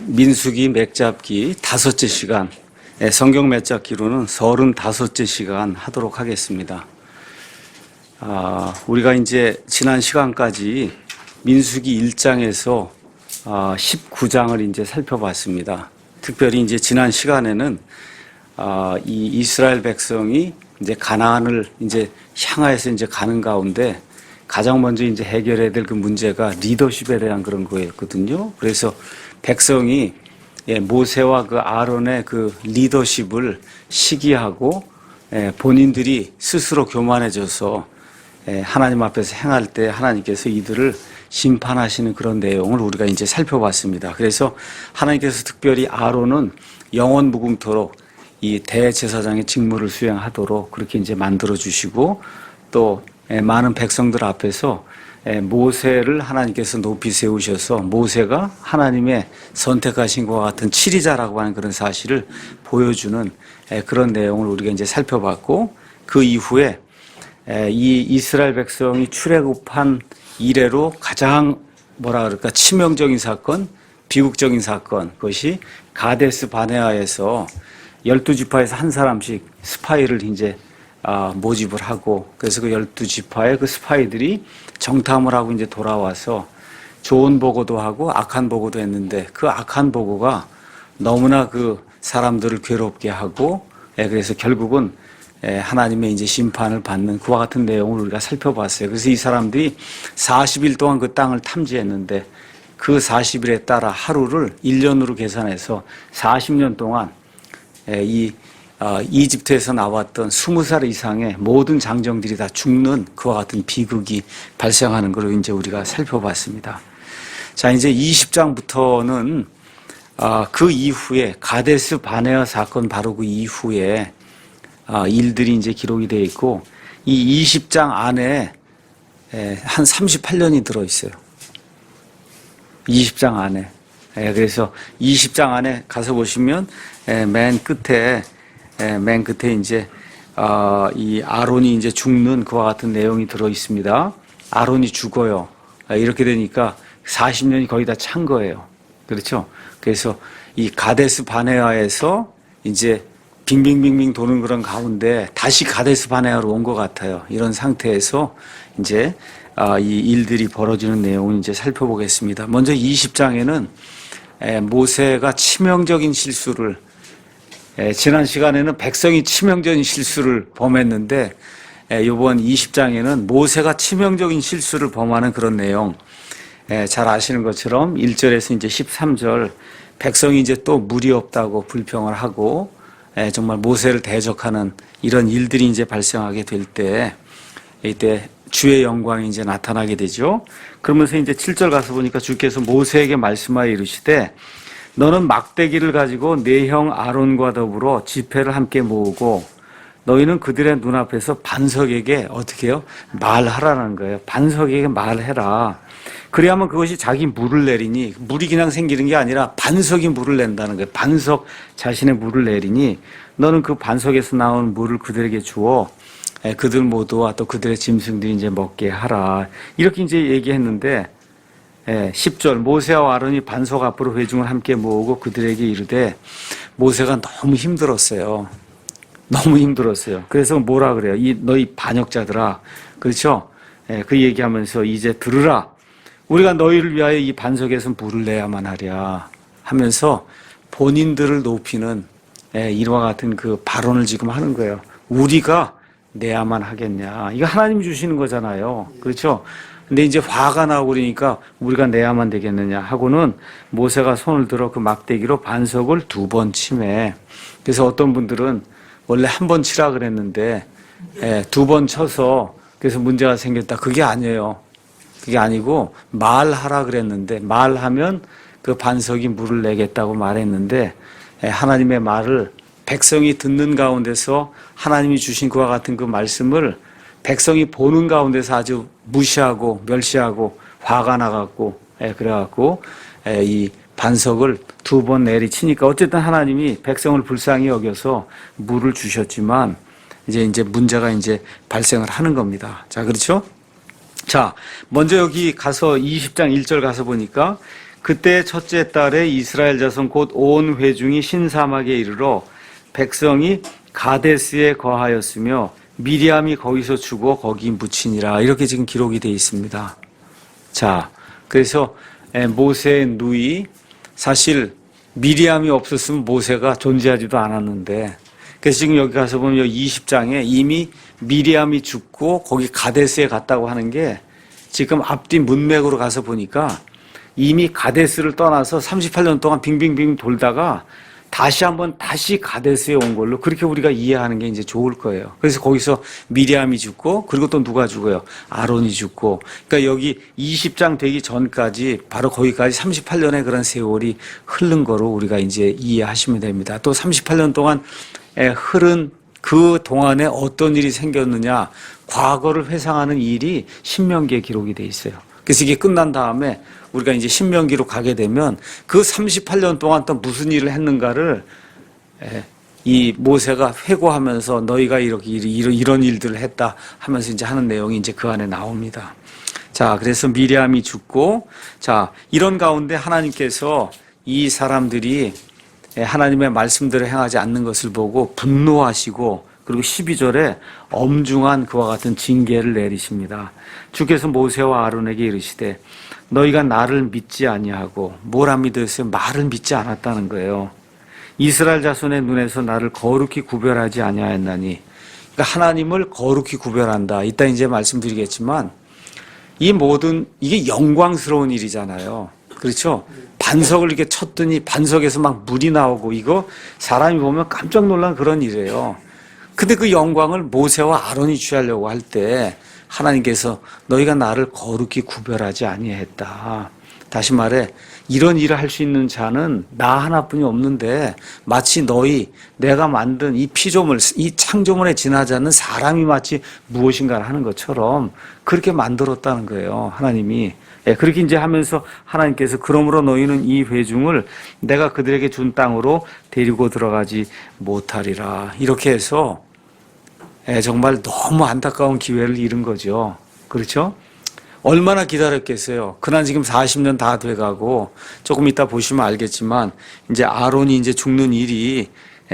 민수기 맥잡기 5째 시간, 성경 맥잡기로는 35째 시간 하도록 하겠습니다. 우리가 이제 지난 시간까지 민수기 1장에서 19장을 이제 살펴봤습니다. 특별히 이제 지난 시간에는 이 이스라엘 백성이 이제 가나안을 이제 향하여서 이제 가는 가운데 가장 먼저 이제 해결해야 될 그 문제가 리더십에 대한 그런 거였거든요. 그래서 백성이 모세와 그 아론의 그 리더십을 시기하고 본인들이 스스로 교만해져서 하나님 앞에서 행할 때 하나님께서 이들을 심판하시는 그런 내용을 우리가 이제 살펴봤습니다. 그래서 하나님께서 특별히 아론은 영원 무궁토록 이 대제사장의 직무를 수행하도록 그렇게 이제 만들어 주시고 또 많은 백성들 앞에서 모세를 하나님께서 높이 세우셔서 모세가 하나님의 선택하신 것과 같은 치리자라고 하는 그런 사실을 보여주는 그런 내용을 우리가 이제 살펴봤고, 그 이후에 이 이스라엘 백성이 출애굽한 이래로 가장 치명적인 사건, 비극적인 사건, 그것이 가데스 바네아에서 12지파에서 한 사람씩 스파이를 이제 모집을 하고, 그래서 그 12지파의 그 스파이들이 정탐을 하고 이제 돌아와서 좋은 보고도 하고 악한 보고도 했는데, 그 악한 보고가 너무나 그 사람들을 괴롭게 하고, 그래서 결국은 하나님의 이제 심판을 받는 그와 같은 내용을 우리가 살펴봤어요. 그래서 이 사람들이 40일 동안 그 땅을 탐지했는데, 그 40일에 따라 하루를 1년으로 계산해서 40년 동안 이집트에서 나왔던 20살 이상의 모든 장정들이 다 죽는 그와 같은 비극이 발생하는 걸 이제 우리가 살펴봤습니다. 자, 이제 20장부터는 그 이후에 가데스 바네아 사건 바로 그 이후에 일들이 이제 기록이 되어 있고, 이 20장 안에 한 38년이 들어 있어요. 20장 안에. 그래서 20장 안에 가서 보시면 맨 끝에 이제 이 아론이 이제 죽는 그와 같은 내용이 들어 있습니다. 아론이 죽어요. 이렇게 되니까 40년이 거의 다 찬 거예요. 그렇죠? 그래서 이 가데스 바네아에서 이제 빙빙빙빙 도는 그런 가운데 다시 가데스 바네아로 온 것 같아요. 이런 상태에서 이제 이 일들이 벌어지는 내용을 이제 살펴보겠습니다. 먼저 20장에는 모세가 치명적인 실수를, 지난 시간에는 백성이 치명적인 실수를 범했는데, 이번 20장에는 모세가 치명적인 실수를 범하는 그런 내용, 잘 아시는 것처럼 1절에서 이제 13절, 백성이 이제 또 물이 없다고 불평을 하고, 정말 모세를 대적하는 이런 일들이 이제 발생하게 될 때, 이때 주의 영광이 이제 나타나게 되죠. 그러면서 이제 7절 가서 보니까 주께서 모세에게 말씀하여 이르시되, 너는 막대기를 가지고 네 형 아론과 더불어 지폐를 함께 모으고 너희는 그들의 눈앞에서 반석에게 어떻게 해요? 말하라는 거예요. 반석에게 말해라. 그래야만 그것이 자기 물을 내리니, 물이 그냥 생기는 게 아니라 반석이 물을 낸다는 거예요. 반석 자신의 물을 내리니 너는 그 반석에서 나오는 물을 그들에게 주어 그들 모두와 또 그들의 짐승들이 이제 먹게 하라. 이렇게 이제 얘기했는데, 10절 모세와 아론이 반석 앞으로 회중을 함께 모으고 그들에게 이르되, 모세가 너무 힘들었어요. 너무 힘들었어요. 그래서 뭐라 그래요? 너희 반역자들아, 그렇죠? 그 얘기하면서 이제 들으라. 우리가 너희를 위하여 이 반석에서 물을 내야만 하랴 하면서 본인들을 높이는 이와 같은 그 발언을 지금 하는 거예요. 우리가 내야만 하겠냐. 이거 하나님이 주시는 거잖아요. 그렇죠? 근데 이제 화가 나고 그러니까 우리가 내야만 되겠느냐 하고는 모세가 손을 들어 그 막대기로 반석을 2번 치매. 그래서 어떤 분들은 원래 1번 치라 그랬는데 2번 쳐서 그래서 문제가 생겼다. 그게 아니에요. 그게 아니고 말하라 그랬는데, 말하면 그 반석이 물을 내겠다고 말했는데, 하나님의 말을 백성이 듣는 가운데서 하나님이 주신 그와 같은 그 말씀을 백성이 보는 가운데서 아주 무시하고 멸시하고 화가 나갖고, 그래갖고 이 반석을 2번 내리치니까 어쨌든 하나님이 백성을 불쌍히 여겨서 물을 주셨지만 이제 문제가 이제 발생을 하는 겁니다. 자, 그렇죠? 자, 먼저 여기 가서 20장 1절 가서 보니까 그때 첫째 달에 이스라엘 자손 곧 온 회중이 신사막에 이르러 백성이 가데스에 거하였으며 미리암이 거기서 죽어 거기 묻히니라. 이렇게 지금 기록이 되어 있습니다. 자, 그래서 모세의 누이, 사실 미리암이 없었으면 모세가 존재하지도 않았는데, 그래서 지금 여기 가서 보면 20장에 이미 미리암이 죽고 거기 가데스에 갔다고 하는 게 지금 앞뒤 문맥으로 가서 보니까 이미 가데스를 떠나서 38년 동안 빙빙빙 돌다가 다시 가데스에 온 걸로 그렇게 우리가 이해하는 게 이제 좋을 거예요. 그래서 거기서 미리암이 죽고, 그리고 또 누가 죽어요? 아론이 죽고. 그러니까 여기 20장 되기 전까지 바로 거기까지 38년의 그런 세월이 흐른 거로 우리가 이제 이해하시면 됩니다. 또 38년 동안 흐른 그 동안에 어떤 일이 생겼느냐, 과거를 회상하는 일이 신명기에 기록이 돼 있어요. 그래서 이게 끝난 다음에 우리가 이제 신명기로 가게 되면 그 38년 동안 또 무슨 일을 했는가를 이 모세가 회고하면서 너희가 이런 일들을 했다 하면서 이제 하는 내용이 이제 그 안에 나옵니다. 자, 그래서 미리암이 죽고, 자, 이런 가운데 하나님께서 이 사람들이 하나님의 말씀대로 행하지 않는 것을 보고 분노하시고, 그리고 12절에 엄중한 그와 같은 징계를 내리십니다. 주께서 모세와 아론에게 이르시되 너희가 나를 믿지 아니하고 뭐라 믿었어요? 말을 믿지 않았다는 거예요. 이스라엘 자손의 눈에서 나를 거룩히 구별하지 아니하였나니. 그러니까 하나님을 거룩히 구별한다. 이따 이제 말씀드리겠지만 이 모든 이게 영광스러운 일이잖아요. 그렇죠? 반석을 이렇게 쳤더니 반석에서 막 물이 나오고, 이거 사람이 보면 깜짝 놀란 그런 일이에요. 근데 그 영광을 모세와 아론이 취하려고 할 때 하나님께서 너희가 나를 거룩히 구별하지 아니했다. 다시 말해, 이런 일을 할 수 있는 자는 나 하나뿐이 없는데 마치 내가 만든 이 피조물, 이 창조물에 지나지 않는 사람이 마치 무엇인가를 하는 것처럼 그렇게 만들었다는 거예요, 하나님이. 그렇게 이제 하면서 하나님께서 그러므로 너희는 이 회중을 내가 그들에게 준 땅으로 데리고 들어가지 못하리라. 이렇게 해서 정말 너무 안타까운 기회를 잃은 거죠. 그렇죠? 얼마나 기다렸겠어요. 그날 지금 40년 다 돼가고, 조금 이따 보시면 알겠지만 이제 아론이 이제 죽는 일이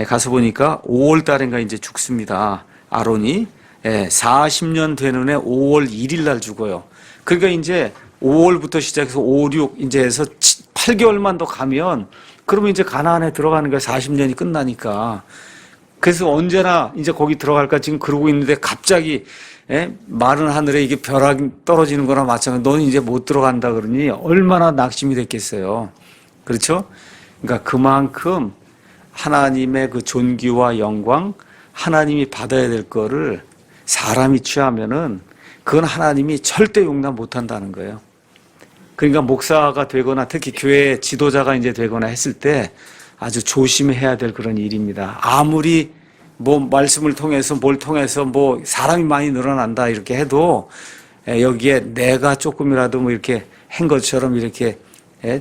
가서 보니까 5월 달인가 이제 죽습니다. 아론이 40년 되는 해 5월 1일 날 죽어요. 그러니까 이제 5월부터 시작해서 5, 6 이제 해서 8개월만 더 가면 그러면 이제 가나안에 들어가는 거예요. 40년이 끝나니까. 그래서 언제나 이제 거기 들어갈까 지금 그러고 있는데 갑자기 마른 하늘에 이게 벼락이 떨어지는 거나 마찬가지로 너는 이제 못 들어간다 그러니 얼마나 낙심이 됐겠어요. 그렇죠? 그러니까 그만큼 하나님의 그 존귀와 영광, 하나님이 받아야 될 거를 사람이 취하면은 그건 하나님이 절대 용납 못 한다는 거예요. 그러니까 목사가 되거나 특히 교회 지도자가 이제 되거나 했을 때 아주 조심해야 될 그런 일입니다. 아무리 뭐 말씀을 통해서 뭘 통해서 뭐 사람이 많이 늘어난다 이렇게 해도 여기에 내가 조금이라도 뭐 이렇게 한 것처럼 이렇게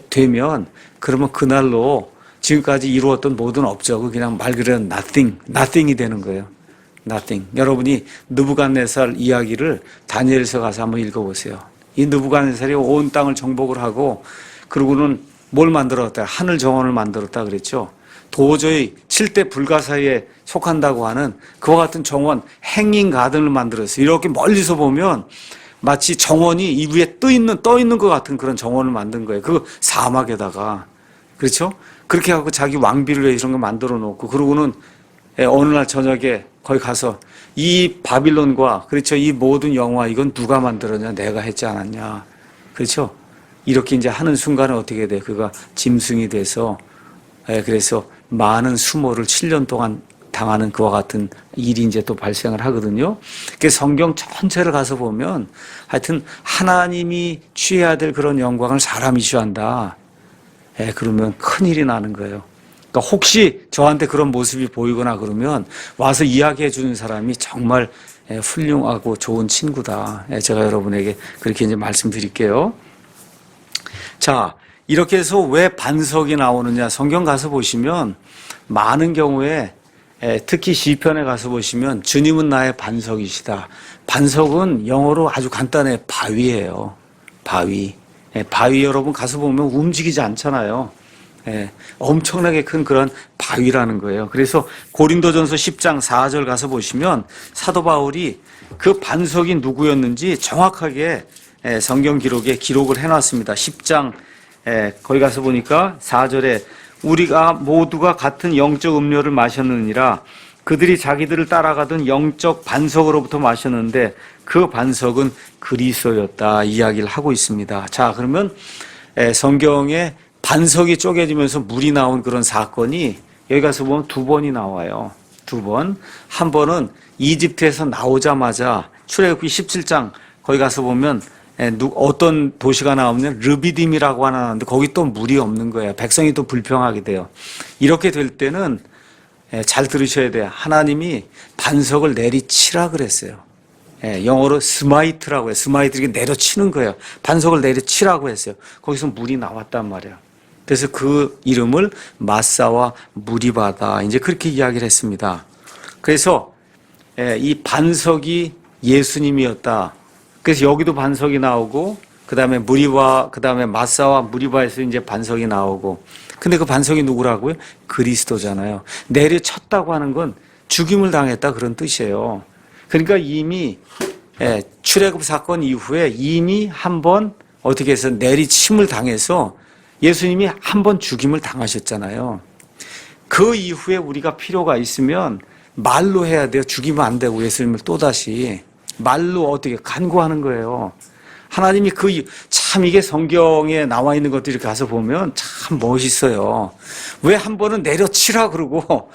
되면 그러면 그날로 지금까지 이루었던 모든 업적은 그냥 말 그대로 nothing이 되는 거예요. nothing. 여러분이 느부갓네살 이야기를 다니엘서 가서 한번 읽어보세요. 이 느부갓네살이 온 땅을 정복을 하고 그러고는 뭘 만들었다? 하늘 정원을 만들었다 그랬죠. 도저히 7대 불가사의에 속한다고 하는 그와 같은 정원, 행인 가든을 만들었어요. 이렇게 멀리서 보면 마치 정원이 이 위에 떠 있는 것 같은 그런 정원을 만든 거예요. 그 사막에다가. 그렇죠? 그렇게 하고 자기 왕비를 위해 이런 거 만들어 놓고 그러고는 어느 날 저녁에 거기 가서 이 바빌론과 그렇죠. 이 모든 영화 이건 누가 만들었냐? 내가 했지 않았냐? 그렇죠? 이렇게 이제 하는 순간에 어떻게 돼? 그가 짐승이 돼서 그래서 많은 수모를 7년 동안 당하는 그와 같은 일이 이제 또 발생을 하거든요. 그 성경 전체를 가서 보면 하여튼 하나님이 취해야 될 그런 영광을 사람이 취한다. 그러면 큰일이 나는 거예요. 그러니까 혹시 저한테 그런 모습이 보이거나 그러면 와서 이야기해 주는 사람이 정말 훌륭하고 좋은 친구다. 제가 여러분에게 그렇게 이제 말씀드릴게요. 자, 이렇게 해서 왜 반석이 나오느냐? 성경 가서 보시면 많은 경우에 특히 시편에 가서 보시면 주님은 나의 반석이시다. 반석은 영어로 아주 간단해. 바위예요. 바위. 바위 여러분 가서 보면 움직이지 않잖아요. 엄청나게 큰 그런 바위라는 거예요. 그래서 고린도전서 10장 4절 가서 보시면 사도 바울이 그 반석이 누구였는지 정확하게 성경 기록에 기록을 해놨습니다. 10장 거기 가서 보니까 4절에 우리가 모두가 같은 영적 음료를 마셨느니라. 그들이 자기들을 따라가던 영적 반석으로부터 마셨는데 그 반석은 그리스도였다 이야기를 하고 있습니다. 자, 그러면 성경에 반석이 쪼개지면서 물이 나온 그런 사건이 여기 가서 보면 두 번이 나와요. 두 번. 한 번은 이집트에서 나오자마자 출애굽기 17장 거기 가서 보면 어떤 도시가 나오면 르비딤이라고 하나 나오는데 거기 또 물이 없는 거예요. 백성이 또 불평하게 돼요. 이렇게 될 때는 잘 들으셔야 돼요. 하나님이 반석을 내리치라 그랬어요. 영어로 스마이트라고 해요. 스마이트 이렇게 내려치는 거예요. 반석을 내려치라고 했어요. 거기서 물이 나왔단 말이에요. 그래서 그 이름을 마사와 무리바다 이제 그렇게 이야기를 했습니다. 그래서 이 반석이 예수님이었다. 그래서 여기도 반석이 나오고 그다음에 무리바 그다음에 마사와 무리바에서 이제 반석이 나오고 근데 그 반석이 누구라고요? 그리스도잖아요. 내려쳤다고 하는 건 죽임을 당했다 그런 뜻이에요. 그러니까 이미 출애굽 사건 이후에 이미 한 번 어떻게 해서 내리침을 당해서 예수님이 한 번 죽임을 당하셨잖아요. 그 이후에 우리가 필요가 있으면 말로 해야 돼요. 죽이면 안 되고 예수님을 또다시 말로 어떻게 간구하는 거예요. 하나님이 참 이게 성경에 나와 있는 것들이 가서 보면 참 멋있어요. 왜 한 번은 내려치라 그러고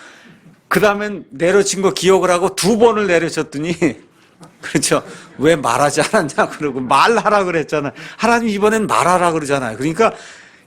그 다음엔 내려친 거 기억을 하고 두 번을 내려쳤더니 그렇죠. 왜 말하지 않았냐 그러고 말하라 그랬잖아요. 하나님 이번엔 말하라 그러잖아요. 그러니까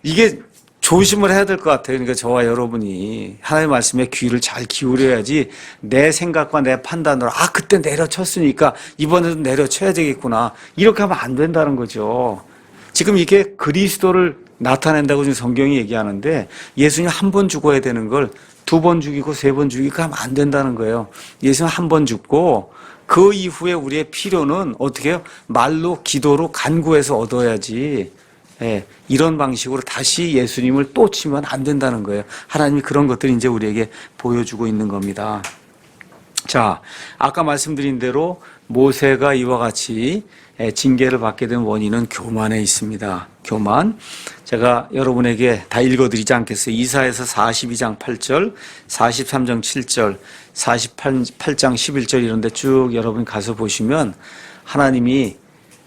이게 조심을 해야 될 것 같아요. 그러니까 저와 여러분이 하나님의 말씀에 귀를 잘 기울여야지 내 생각과 내 판단으로 그때 내려쳤으니까 이번에도 내려쳐야 되겠구나 이렇게 하면 안 된다는 거죠. 지금 이게 그리스도를 나타낸다고 지금 성경이 얘기하는데 예수님 한 번 죽어야 되는 걸 두 번 죽이고 세 번 죽이고 하면 안 된다는 거예요. 예수님 한 번 죽고 그 이후에 우리의 필요는 어떻게 해요? 말로 기도로 간구해서 얻어야지 이런 방식으로 다시 예수님을 또 치면 안 된다는 거예요. 하나님이 그런 것들을 이제 우리에게 보여주고 있는 겁니다. 자, 아까 말씀드린 대로 모세가 이와 같이 징계를 받게 된 원인은 교만에 있습니다. 교만. 제가 여러분에게 다 읽어드리지 않겠어요. 이사야서 42장 8절, 43장 7절, 48장 11절 이런 데 쭉 여러분 가서 보시면 하나님이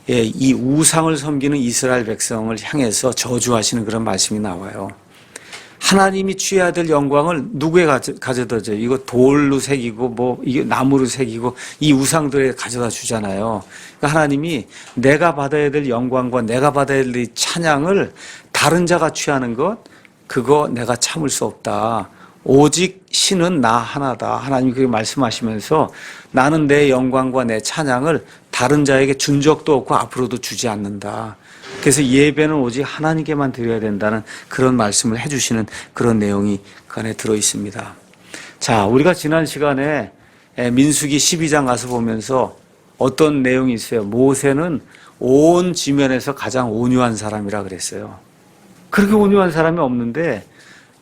이 우상을 섬기는 이스라엘 백성을 향해서 저주하시는 그런 말씀이 나와요. 하나님이 취해야 될 영광을 누구에 가져다 줘요? 이거 돌로 새기고 이게 나무로 새기고 이 우상들에 가져다 주잖아요. 그러니까 하나님이 내가 받아야 될 영광과 내가 받아야 될 찬양을 다른 자가 취하는 것 그거 내가 참을 수 없다. 오직 신은 나 하나다. 하나님이 그렇게 말씀하시면서 나는 내 영광과 내 찬양을 다른 자에게 준 적도 없고 앞으로도 주지 않는다. 그래서 예배는 오직 하나님께만 드려야 된다는 그런 말씀을 해주시는 그런 내용이 그 안에 들어 있습니다. 자, 우리가 지난 시간에 민수기 12장 가서 보면서 어떤 내용이 있어요. 모세는 온 지면에서 가장 온유한 사람이라 그랬어요. 그렇게 온유한 사람이 없는데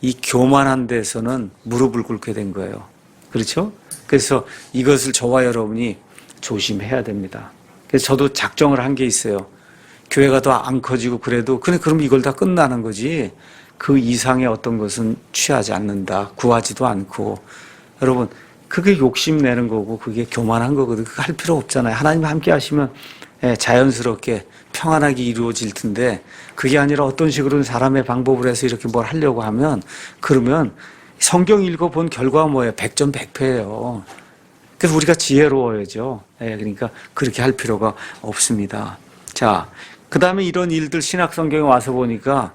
이 교만한 데서는 무릎을 꿇게 된 거예요. 그렇죠? 그래서 이것을 저와 여러분이 조심해야 됩니다. 그래서 저도 작정을 한 게 있어요. 교회가 더 안 커지고 그래도 그럼 이걸 다 끝나는 거지 그 이상의 어떤 것은 취하지 않는다. 구하지도 않고. 여러분 그게 욕심내는 거고 그게 교만한 거거든요. 그거 할 필요 없잖아요. 하나님 함께 하시면 자연스럽게 평안하게 이루어질 텐데 그게 아니라 어떤 식으로든 사람의 방법을 해서 이렇게 뭘 하려고 하면 그러면 성경 읽어본 결과가 뭐예요? 100점 100패예요. 그래서 우리가 지혜로워야죠. 그러니까 그렇게 할 필요가 없습니다. 자, 그 다음에 이런 일들 신약 성경에 와서 보니까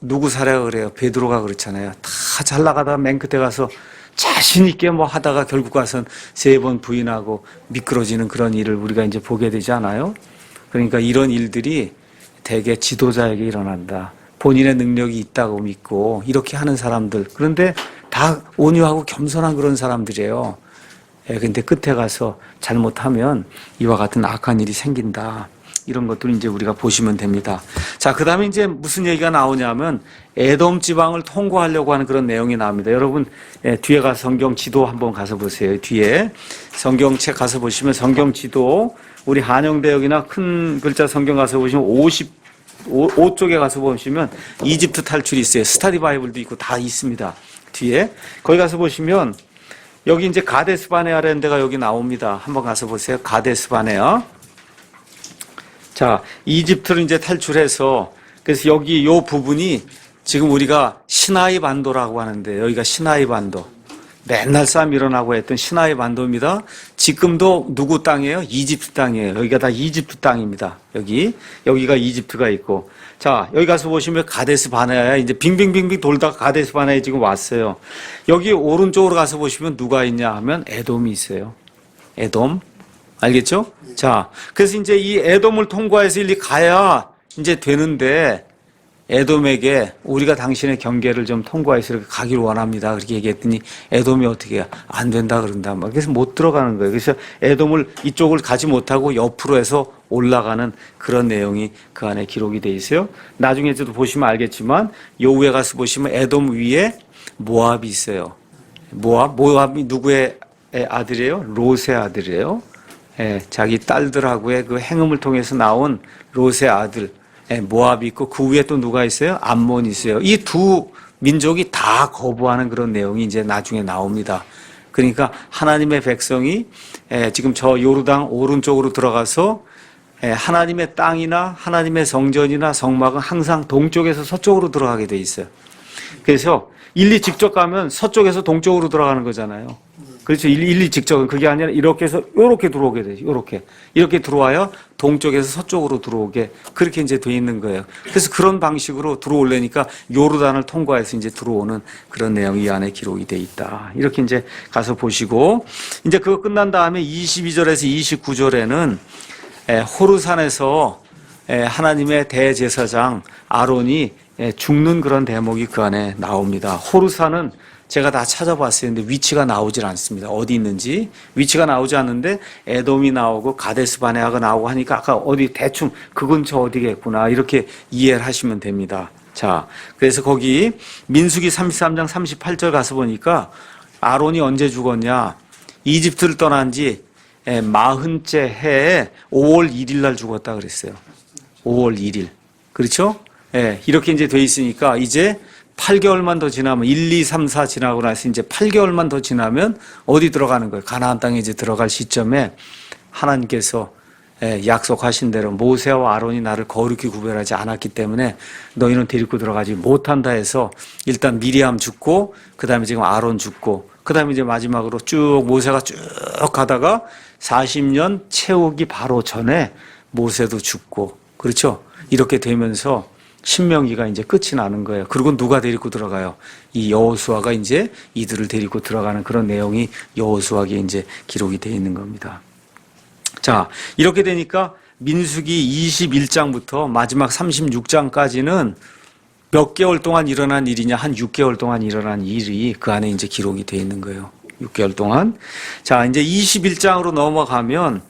누구 사례가 그래요? 베드로가 그렇잖아요. 다 잘 나가다가 맨 끝에 가서 자신 있게 하다가 결국 가선 3번 부인하고 미끄러지는 그런 일을 우리가 이제 보게 되지 않아요? 그러니까 이런 일들이 대개 지도자에게 일어난다. 본인의 능력이 있다고 믿고 이렇게 하는 사람들. 그런데 다 온유하고 겸손한 그런 사람들이에요. 근데 끝에 가서 잘못하면 이와 같은 악한 일이 생긴다. 이런 것들을 이제 우리가 보시면 됩니다. 자, 그 다음에 이제 무슨 얘기가 나오냐면 에돔 지방을 통과하려고 하는 그런 내용이 나옵니다. 여러분, 뒤에 가서 성경 지도 한번 가서 보세요. 뒤에 성경책 가서 보시면 성경 지도, 우리 한영대역이나 큰 글자 성경 가서 보시면 55쪽에 가서 보시면 이집트 탈출이 있어요. 스타디 바이블도 있고 다 있습니다. 뒤에. 거기 가서 보시면 여기 이제 가데스 바네아라는 데가 여기 나옵니다. 한번 가서 보세요. 가데스 바네아. 자, 이집트를 이제 탈출해서, 그래서 여기 요 부분이 지금 우리가 시나이 반도라고 하는데, 여기가 시나이 반도. 맨날 싸움 일어나고 했던 시나이 반도입니다. 지금도 누구 땅이에요? 이집트 땅이에요. 여기가 다 이집트 땅입니다. 여기가 이집트가 있고. 자, 여기 가서 보시면 가데스 바네아야. 이제 빙빙빙빙 돌다가 가데스 바네아에 지금 왔어요. 여기 오른쪽으로 가서 보시면 누가 있냐 하면 에돔이 있어요. 에돔. 알겠죠? 자, 그래서 이제 이 에돔을 통과해서 일리 가야 이제 되는데, 에돔에게 우리가 당신의 경계를 좀 통과해서 이렇게 가기를 원합니다. 그렇게 얘기했더니 에돔이 어떻게 해요? 안 된다 그런다. 그래서 못 들어가는 거예요. 그래서 에돔을 이쪽을 가지 못하고 옆으로 해서 올라가는 그런 내용이 그 안에 기록이 돼 있어요. 나중에도 보시면 알겠지만 요 위에 가서 보시면 에돔 위에 모압이 있어요. 모압이 누구의 아들이에요? 롯의 아들이에요. 예, 자기 딸들하고의 그 행음을 통해서 나온 롯의 아들. 모압이 있고 그 위에 또 누가 있어요? 암몬이 있어요. 이 두 민족이 다 거부하는 그런 내용이 이제 나중에 나옵니다. 그러니까 하나님의 백성이 지금 저 요르단 오른쪽으로 들어가서 하나님의 땅이나 하나님의 성전이나 성막은 항상 동쪽에서 서쪽으로 들어가게 돼 있어요. 그래서 일리 직접 가면 서쪽에서 동쪽으로 들어가는 거잖아요. 그렇죠. 일리 직접은 그게 아니라 이렇게 해서 이렇게 들어오게 되죠. 이렇게 들어와야 동쪽에서 서쪽으로 들어오게 그렇게 이제 돼 있는 거예요. 그래서 그런 방식으로 들어오려니까 요르단을 통과해서 이제 들어오는 그런 내용이 이 안에 기록이 돼 있다. 이렇게 이제 가서 보시고 이제 그거 끝난 다음에 22절에서 29절에는 호르산에서 하나님의 대제사장 아론이 죽는 그런 대목이 그 안에 나옵니다. 호르산은 제가 다 찾아봤어요. 근데 위치가 나오질 않습니다. 어디 있는지. 위치가 나오지 않는데 에돔이 나오고 가데스 바네아가 나오고 하니까 아까 어디 대충 그 근처 어디겠구나 이렇게 이해를 하시면 됩니다. 자, 그래서 거기 민수기 33장 38절 가서 보니까 아론이 언제 죽었냐. 이집트를 떠난 지 40째 해에 5월 1일 날 죽었다 그랬어요. 5월 1일. 그렇죠? 이렇게 이제 돼 있으니까 이제 8개월만 더 지나면 1, 2, 3, 4 지나고 나서 이제 8개월만 더 지나면 어디 들어가는 거예요? 가나안 땅에 이제 들어갈 시점에 하나님께서 약속하신 대로 모세와 아론이 나를 거룩히 구별하지 않았기 때문에 너희는 데리고 들어가지 못한다 해서 일단 미리암 죽고 그다음에 지금 아론 죽고 그다음에 이제 마지막으로 쭉 모세가 쭉 가다가 40년 채우기 바로 전에 모세도 죽고 그렇죠? 이렇게 되면서 신명기가 이제 끝이 나는 거예요. 그리고 누가 데리고 들어가요? 이 여호수아가 이제 이들을 데리고 들어가는 그런 내용이 여호수아기에 이제 기록이 되어 있는 겁니다. 자, 이렇게 되니까 민수기 21장부터 마지막 36장까지는 몇 개월 동안 일어난 일이냐? 한 6개월 동안 일어난 일이 그 안에 이제 기록이 되어 있는 거예요. 6개월 동안. 자, 이제 21장으로 넘어가면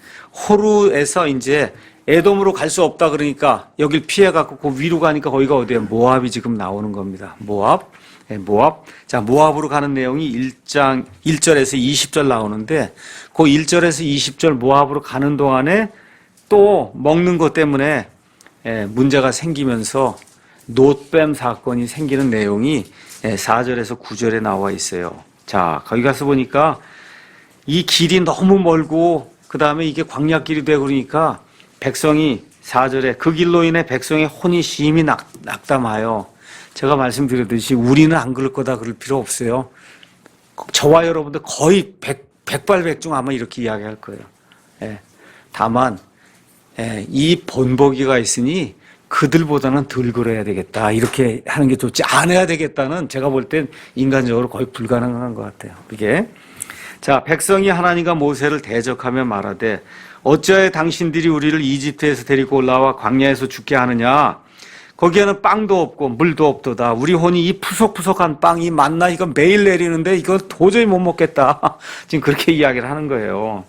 호르에서 이제 에돔으로 갈 수 없다 그러니까 여길 피해갖고 그 위로 가니까 거기가 어디예요? 모압이 지금 나오는 겁니다. 모압. 자, 모압으로 가는 내용이 1장 1절에서 20절 나오는데 그 1절에서 20절 모압으로 가는 동안에 또 먹는 것 때문에 문제가 생기면서 놋뱀 사건이 생기는 내용이 4절에서 9절에 나와 있어요. 자, 거기 가서 보니까 이 길이 너무 멀고 그 다음에 이게 광야길이 되고 그러니까 백성이 4절에 그 길로 인해 백성의 혼이 심히 낙담하여 제가 말씀드렸듯이 우리는 안 그럴 거다 그럴 필요 없어요. 저와 여러분들 거의 백발백중 아마 이렇게 이야기할 거예요. 다만 이 본보기가 있으니 그들보다는 덜 그래야 되겠다 이렇게 하는 게 좋지 안 해야 되겠다는 제가 볼 땐 인간적으로 거의 불가능한 것 같아요. 이게 자 백성이 하나님과 모세를 대적하며 말하되 어찌하여 당신들이 우리를 이집트에서 데리고 올라와 광야에서 죽게 하느냐? 거기에는 빵도 없고 물도 없도다. 우리 혼이 이 푸석푸석한 빵, 이 만나 이거 매일 내리는데 이거 도저히 못 먹겠다. 지금 그렇게 이야기를 하는 거예요.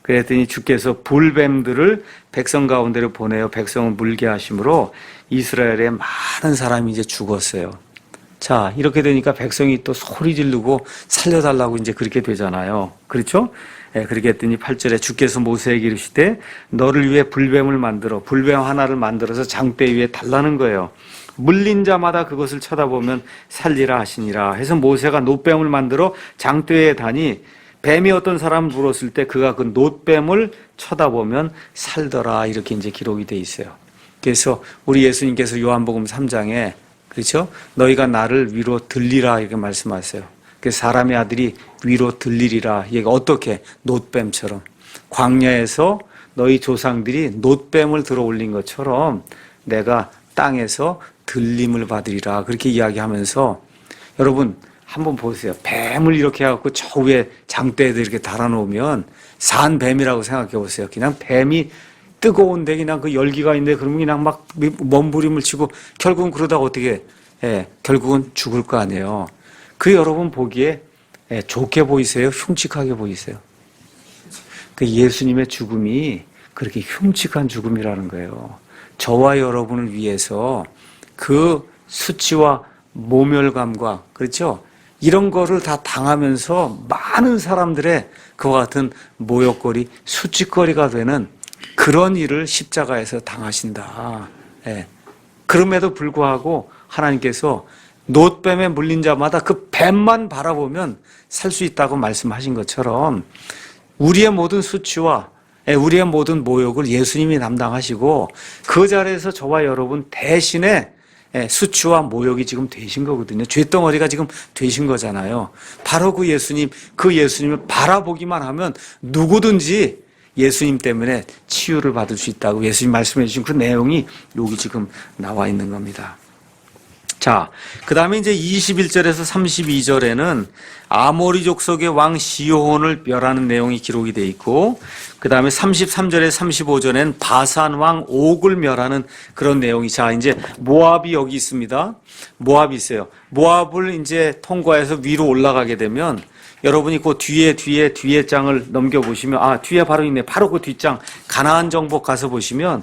그랬더니 주께서 불뱀들을 백성 가운데로 보내어 백성을 물게 하심으로 이스라엘에 많은 사람이 이제 죽었어요. 자, 이렇게 되니까 백성이 또 소리 지르고 살려달라고 이제 그렇게 되잖아요. 그렇죠? 예, 그렇게 했더니 8절에 주께서 모세에게 이르시되 너를 위해 불뱀을 만들어 불뱀 하나를 만들어서 장대 위에 달라는 거예요. 물린 자마다 그것을 쳐다보면 살리라 하시니라 해서 모세가 놋뱀을 만들어 장대에 다니 뱀이 어떤 사람을 물었을 때 그가 그 놋뱀을 쳐다보면 살더라 이렇게 이제 기록이 돼 있어요. 그래서 우리 예수님께서 요한복음 3장에 그렇죠? 너희가 나를 위로 들리라 이렇게 말씀하세요. 그래서 사람의 아들이 위로 들리리라. 얘가 어떻게? 놋뱀처럼. 광야에서 너희 조상들이 놋뱀을 들어 올린 것처럼 내가 땅에서 들림을 받으리라. 그렇게 이야기하면서 여러분 한번 보세요. 뱀을 이렇게 해갖고 저 위에 장대에도 이렇게 달아놓으면 산 뱀이라고 생각해 보세요. 그냥 뱀이 뜨거운데 그냥 그 열기가 있는데 그러면 그냥 막 몸부림을 치고 결국은 그러다가 어떻게 결국은 죽을 거 아니에요. 그 여러분 보기에 좋게 보이세요? 흉측하게 보이세요? 그 예수님의 죽음이 그렇게 흉측한 죽음이라는 거예요. 저와 여러분을 위해서 그 수치와 모멸감과 그렇죠? 이런 거를 다 당하면서 많은 사람들의 그와 같은 모욕거리, 수치거리가 되는 그런 일을 십자가에서 당하신다. 그럼에도 불구하고 하나님께서 놋뱀에 물린 자마다 그 뱀만 바라보면 살 수 있다고 말씀하신 것처럼 우리의 모든 수치와 우리의 모든 모욕을 예수님이 담당하시고 그 자리에서 저와 여러분 대신에 수치와 모욕이 지금 되신 거거든요. 쇳덩어리가 지금 되신 거잖아요. 바로 그 예수님을 바라보기만 하면 누구든지 예수님 때문에 치유를 받을 수 있다고 예수님 말씀해 주신 그 내용이 여기 지금 나와 있는 겁니다. 자, 그 다음에 이제 21절에서 32절에는 아모리 족속의 왕 시호온을 멸하는 내용이 기록이 되어 있고, 그 다음에 33절에서 35절에는 바산 왕 옥을 멸하는 그런 내용이, 자, 이제 모압이 여기 있습니다. 모압이 있어요. 모압을 이제 통과해서 위로 올라가게 되면 여러분이 그 뒤에 장을 넘겨보시면, 뒤에 바로 있네. 바로 그 뒷장, 가나안 정복 가서 보시면,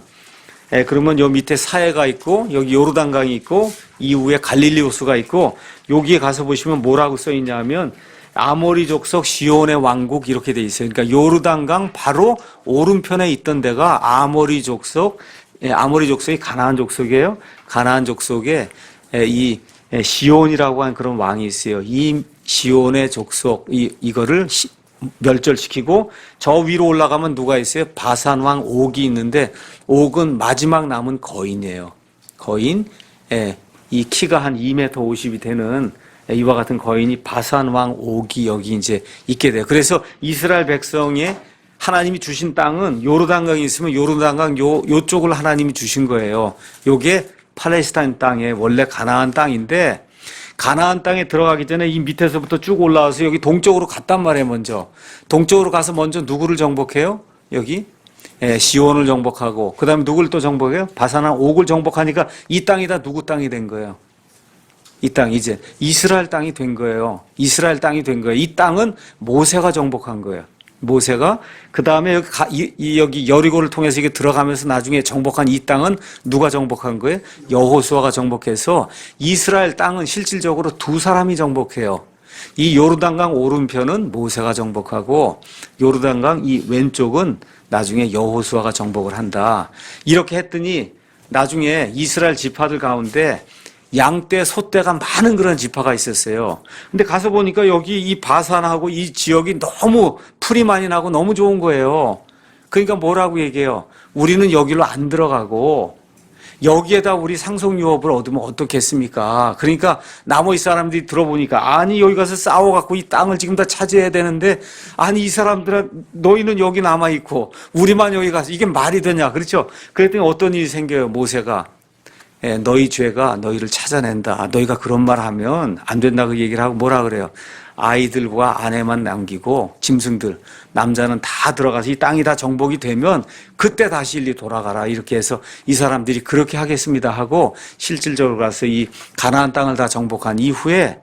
그러면 요 밑에 사해가 있고 여기 요르단강이 있고 이후에 갈릴리 호수가 있고 여기에 가서 보시면 뭐라고 써 있냐면 아모리 족속 시온의 왕국 이렇게 돼 있어요. 그러니까 요르단강 바로 오른편에 있던 데가 아모리 족속이 가나안 족속이에요. 가나안 족속에 이 시온이라고 하는 그런 왕이 있어요. 이 시온의 족속 이거를 멸절시키고 저 위로 올라가면 누가 있어요? 바산 왕 옥이 있는데 옥은 마지막 남은 거인이에요. 거인, 이 키가 한 2m 50이 되는 이와 같은 거인이 바산 왕 옥이 여기 이제 있게 돼요. 그래서 이스라엘 백성의 하나님이 주신 땅은 요르단강이 있으면 요르단강 요쪽을 하나님이 주신 거예요. 요게 팔레스타인 땅에 원래 가나안 땅인데 가나안 땅에 들어가기 전에 이 밑에서부터 쭉 올라와서 여기 동쪽으로 갔단 말이에요, 먼저. 동쪽으로 가서 먼저 누구를 정복해요? 여기? 시온을 정복하고, 그 다음에 누구를 또 정복해요? 바산왕 옥을 정복하니까 이 땅이 다 누구 땅이 된 거예요? 이 땅, 이제 이스라엘 땅이 된 거예요. 이스라엘 땅이 된 거예요. 이 땅은 모세가 정복한 거예요. 모세가 그 다음에 여기 여리고를 통해서 이게 들어가면서 나중에 정복한 이 땅은 누가 정복한 거예요? 여호수아가 정복해서 이스라엘 땅은 실질적으로 두 사람이 정복해요. 이 요르단강 오른편은 모세가 정복하고 요르단강 이 왼쪽은 나중에 여호수아가 정복을 한다. 이렇게 했더니 나중에 이스라엘 지파들 가운데 양떼, 소떼가 많은 그런 지파가 있었어요. 근데 가서 보니까 여기 이 바산하고 이 지역이 너무 풀이 많이 나고 너무 좋은 거예요. 그러니까 뭐라고 얘기해요? 우리는 여기로 안 들어가고 여기에다 우리 상속유업을 얻으면 어떻겠습니까? 그러니까 나머지 사람들이 들어보니까 아니 여기 가서 싸워갖고 이 땅을 지금 다 차지해야 되는데 아니 이 사람들은 너희는 여기 남아있고 우리만 여기 가서 이게 말이 되냐? 그렇죠? 그랬더니 어떤 일이 생겨요? 모세가 너희 죄가 너희를 찾아낸다. 너희가 그런 말 하면 안 된다 그 얘기를 하고 뭐라 그래요? 아이들과 아내만 남기고 짐승들, 남자는 다 들어가서 이 땅이 다 정복이 되면 그때 다시 일리 돌아가라. 이렇게 해서 이 사람들이 그렇게 하겠습니다 하고 실질적으로 가서 이 가나안 땅을 다 정복한 이후에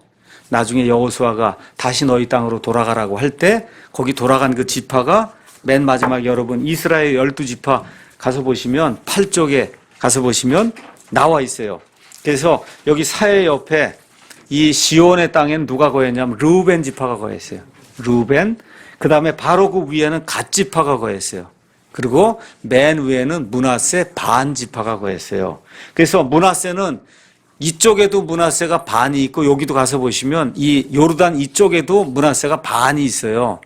나중에 여호수아가 다시 너희 땅으로 돌아가라고 할 때 거기 돌아간 그 지파가 맨 마지막 여러분 이스라엘 12지파 가서 보시면 8쪽에 가서 보시면 나와 있어요. 그래서 여기 사해 옆에 이 시온의 땅엔 누가 거했냐면 르우벤 지파가 거했어요. 르우벤. 그 다음에 바로 그 위에는 갓 지파가 거했어요. 그리고 맨 위에는 므낫세 반 지파가 거했어요. 그래서 므낫세는 이쪽에도 므낫세가 반이 있고 여기도 가서 보시면 이 요르단 이쪽에도 므낫세가 반이 있어요.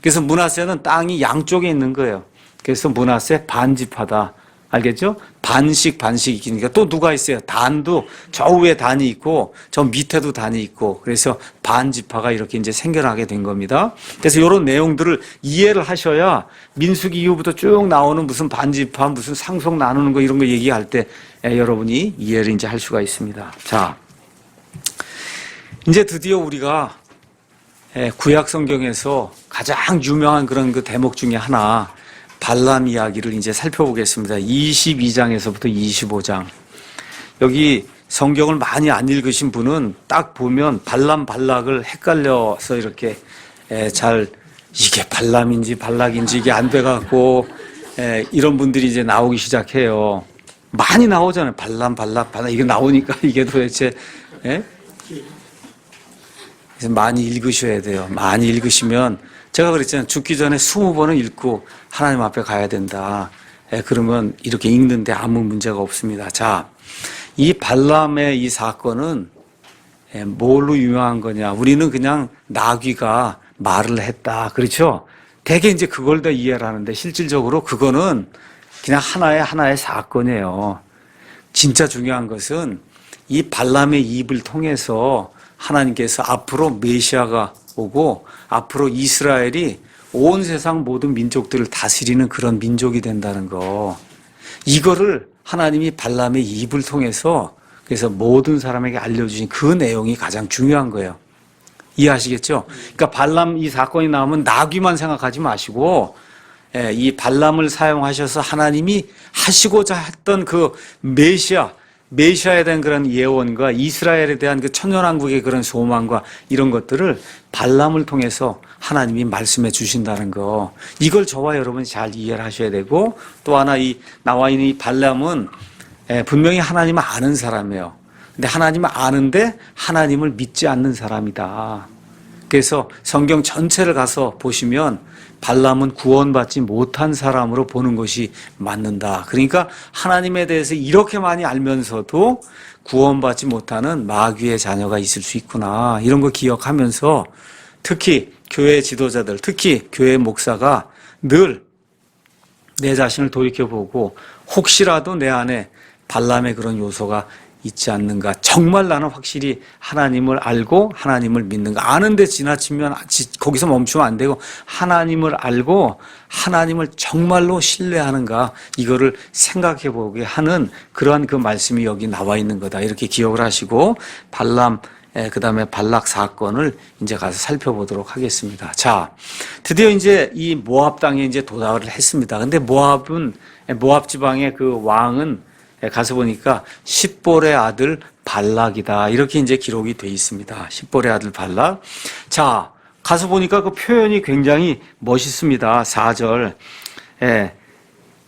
그래서 므낫세는 땅이 양쪽에 있는 거예요. 그래서 므낫세 반 지파다. 알겠죠? 반씩이니까 또 누가 있어요? 단도 저 위에 단이 있고 저 밑에도 단이 있고 그래서 반지파가 이렇게 이제 생겨나게 된 겁니다. 그래서 이런 내용들을 이해를 하셔야 민수기 이후부터 쭉 나오는 무슨 반지파 무슨 상속 나누는 거 이런 거 얘기할 때 여러분이 이해를 이제 할 수가 있습니다. 자, 이제 드디어 우리가 구약 성경에서 가장 유명한 그런 그 대목 중에 하나 발람 이야기를 이제 살펴보겠습니다. 22장에서부터 25장. 여기 성경을 많이 안 읽으신 분은 딱 보면 발람 발락을 헷갈려서 이렇게 잘 이게 발람인지 발락인지 이게 안 돼갖고 이런 분들이 이제 나오기 시작해요. 많이 나오잖아요. 발람 발락 이게 나오니까 이게 도대체 그래서 많이 읽으셔야 돼요. 많이 읽으시면 제가 그랬잖아요. 죽기 전에 20번은 읽고 하나님 앞에 가야 된다. 그러면 이렇게 읽는데 아무 문제가 없습니다. 자, 이 발람의 이 사건은 뭘로 유명한 거냐. 우리는 그냥 나귀가 말을 했다. 그렇죠? 대개 이제 그걸 다 이해를 하는데 실질적으로 그거는 그냥 하나의 사건이에요. 진짜 중요한 것은 이 발람의 입을 통해서 하나님께서 앞으로 메시아가 오고 앞으로 이스라엘이 온 세상 모든 민족들을 다스리는 그런 민족이 된다는 거. 이거를 하나님이 발람의 입을 통해서 그래서 모든 사람에게 알려주신 그 내용이 가장 중요한 거예요. 이해하시겠죠? 그러니까 발람 이 사건이 나오면 나귀만 생각하지 마시고 이 발람을 사용하셔서 하나님이 하시고자 했던 그 메시아에 대한 그런 예언과 이스라엘에 대한 그 천년왕국의 그런 소망과 이런 것들을 발람을 통해서 하나님이 말씀해 주신다는 거. 이걸 저와 여러분이 잘 이해를 하셔야 되고 또 하나 이 나와 있는 이 발람은 분명히 하나님을 아는 사람이에요. 근데 하나님을 아는데 하나님을 믿지 않는 사람이다. 그래서 성경 전체를 가서 보시면 발람은 구원받지 못한 사람으로 보는 것이 맞는다. 그러니까 하나님에 대해서 이렇게 많이 알면서도 구원받지 못하는 마귀의 자녀가 있을 수 있구나. 이런 거 기억하면서 특히 교회 지도자들, 특히 교회 목사가 늘 내 자신을 돌이켜보고 혹시라도 내 안에 발람의 그런 요소가 있지 않는가. 정말 나는 확실히 하나님을 알고 하나님을 믿는가. 아는데 지나치면 거기서 멈추면 안 되고 하나님을 알고 하나님을 정말로 신뢰하는가. 이거를 생각해 보게 하는 그러한 그 말씀이 여기 나와 있는 거다. 이렇게 기억을 하시고 발람 그 다음에 발락 사건을 이제 가서 살펴보도록 하겠습니다. 자, 드디어 이제 이 모압 땅에 이제 도달을 했습니다. 근데 모압 지방의 그 왕은 가서 보니까 십볼의 아들 발락이다. 이렇게 이제 기록이 돼 있습니다. 십볼의 아들 발락. 자, 가서 보니까 그 표현이 굉장히 멋있습니다. 4절.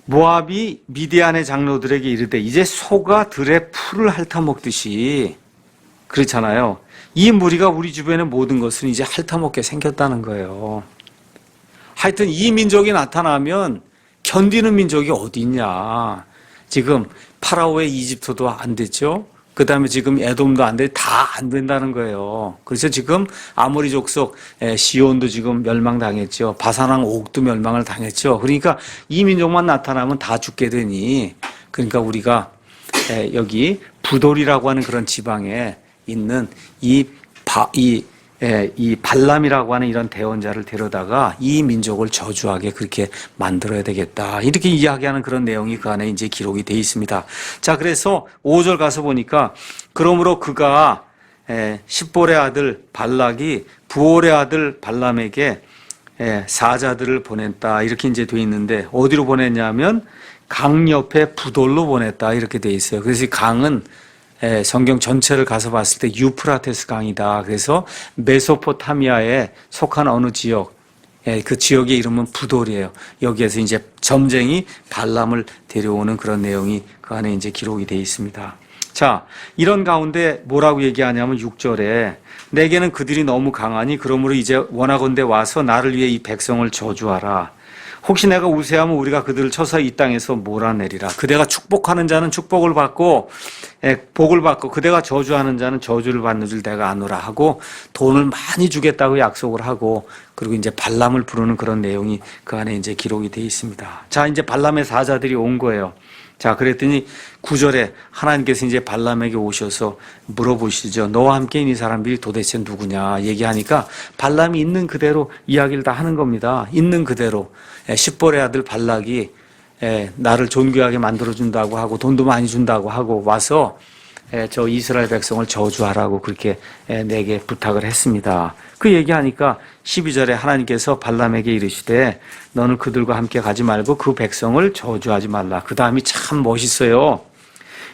모압이 미디안의 장로들에게 이르되 이제 소가 들의 풀을 핥아먹듯이 그렇잖아요. 이 무리가 우리 주변의 모든 것을 이제 핥아먹게 생겼다는 거예요. 하여튼 이 민족이 나타나면 견디는 민족이 어디 있냐. 지금 파라오의 이집트도 안 됐죠. 그 다음에 지금 에돔도 안 돼, 다 안 된다는 거예요. 그래서 지금 아모리 족속 시온도 지금 멸망당했죠. 바산왕 옥도 멸망을 당했죠. 그러니까 이 민족만 나타나면 다 죽게 되니, 그러니까 우리가 여기 부돌이라고 하는 그런 지방에 있는 이 발람이라고 하는 이런 대원자를 데려다가 이 민족을 저주하게 그렇게 만들어야 되겠다. 이렇게 이야기하는 그런 내용이 그 안에 이제 기록이 되어 있습니다. 자, 그래서 5절 가서 보니까 그러므로 그가 십볼의 아들 발락이 부올의 아들 발람에게 사자들을 보냈다. 이렇게 이제 되어 있는데 어디로 보냈냐면 강 옆에 부돌로 보냈다. 이렇게 되어 있어요. 그래서 이 강은 성경 전체를 가서 봤을 때 유프라테스 강이다. 그래서 메소포타미아에 속한 어느 지역, 예, 그 지역의 이름은 부돌이에요. 여기에서 이제 점쟁이 발람을 데려오는 그런 내용이 그 안에 이제 기록이 되어 있습니다. 자, 이런 가운데 뭐라고 얘기하냐면 6절에 내게는 그들이 너무 강하니 그러므로 이제 원하건대 와서 나를 위해 이 백성을 저주하라. 혹시 내가 우세하면 우리가 그들을 쳐서 이 땅에서 몰아내리라. 그대가 축복하는 자는 축복을 받고 복을 받고 그대가 저주하는 자는 저주를 받는 줄 내가 아노라 하고 돈을 많이 주겠다고 약속을 하고 그리고 이제 발람을 부르는 그런 내용이 그 안에 이제 기록이 되어 있습니다. 자, 이제 발람의 사자들이 온 거예요. 자, 그랬더니 9절에 하나님께서 이제 발람에게 오셔서 물어보시죠. 너와 함께 있는 이 사람들이 도대체 누구냐 얘기하니까 발람이 있는 그대로 이야기를 다 하는 겁니다. 있는 그대로. 십볼의 아들 발락이 나를 존귀하게 만들어준다고 하고 돈도 많이 준다고 하고 와서 저 이스라엘 백성을 저주하라고 그렇게 내게 부탁을 했습니다. 그 얘기하니까 12절에 하나님께서 발람에게 이르시되 너는 그들과 함께 가지 말고 그 백성을 저주하지 말라. 그 다음이 참 멋있어요.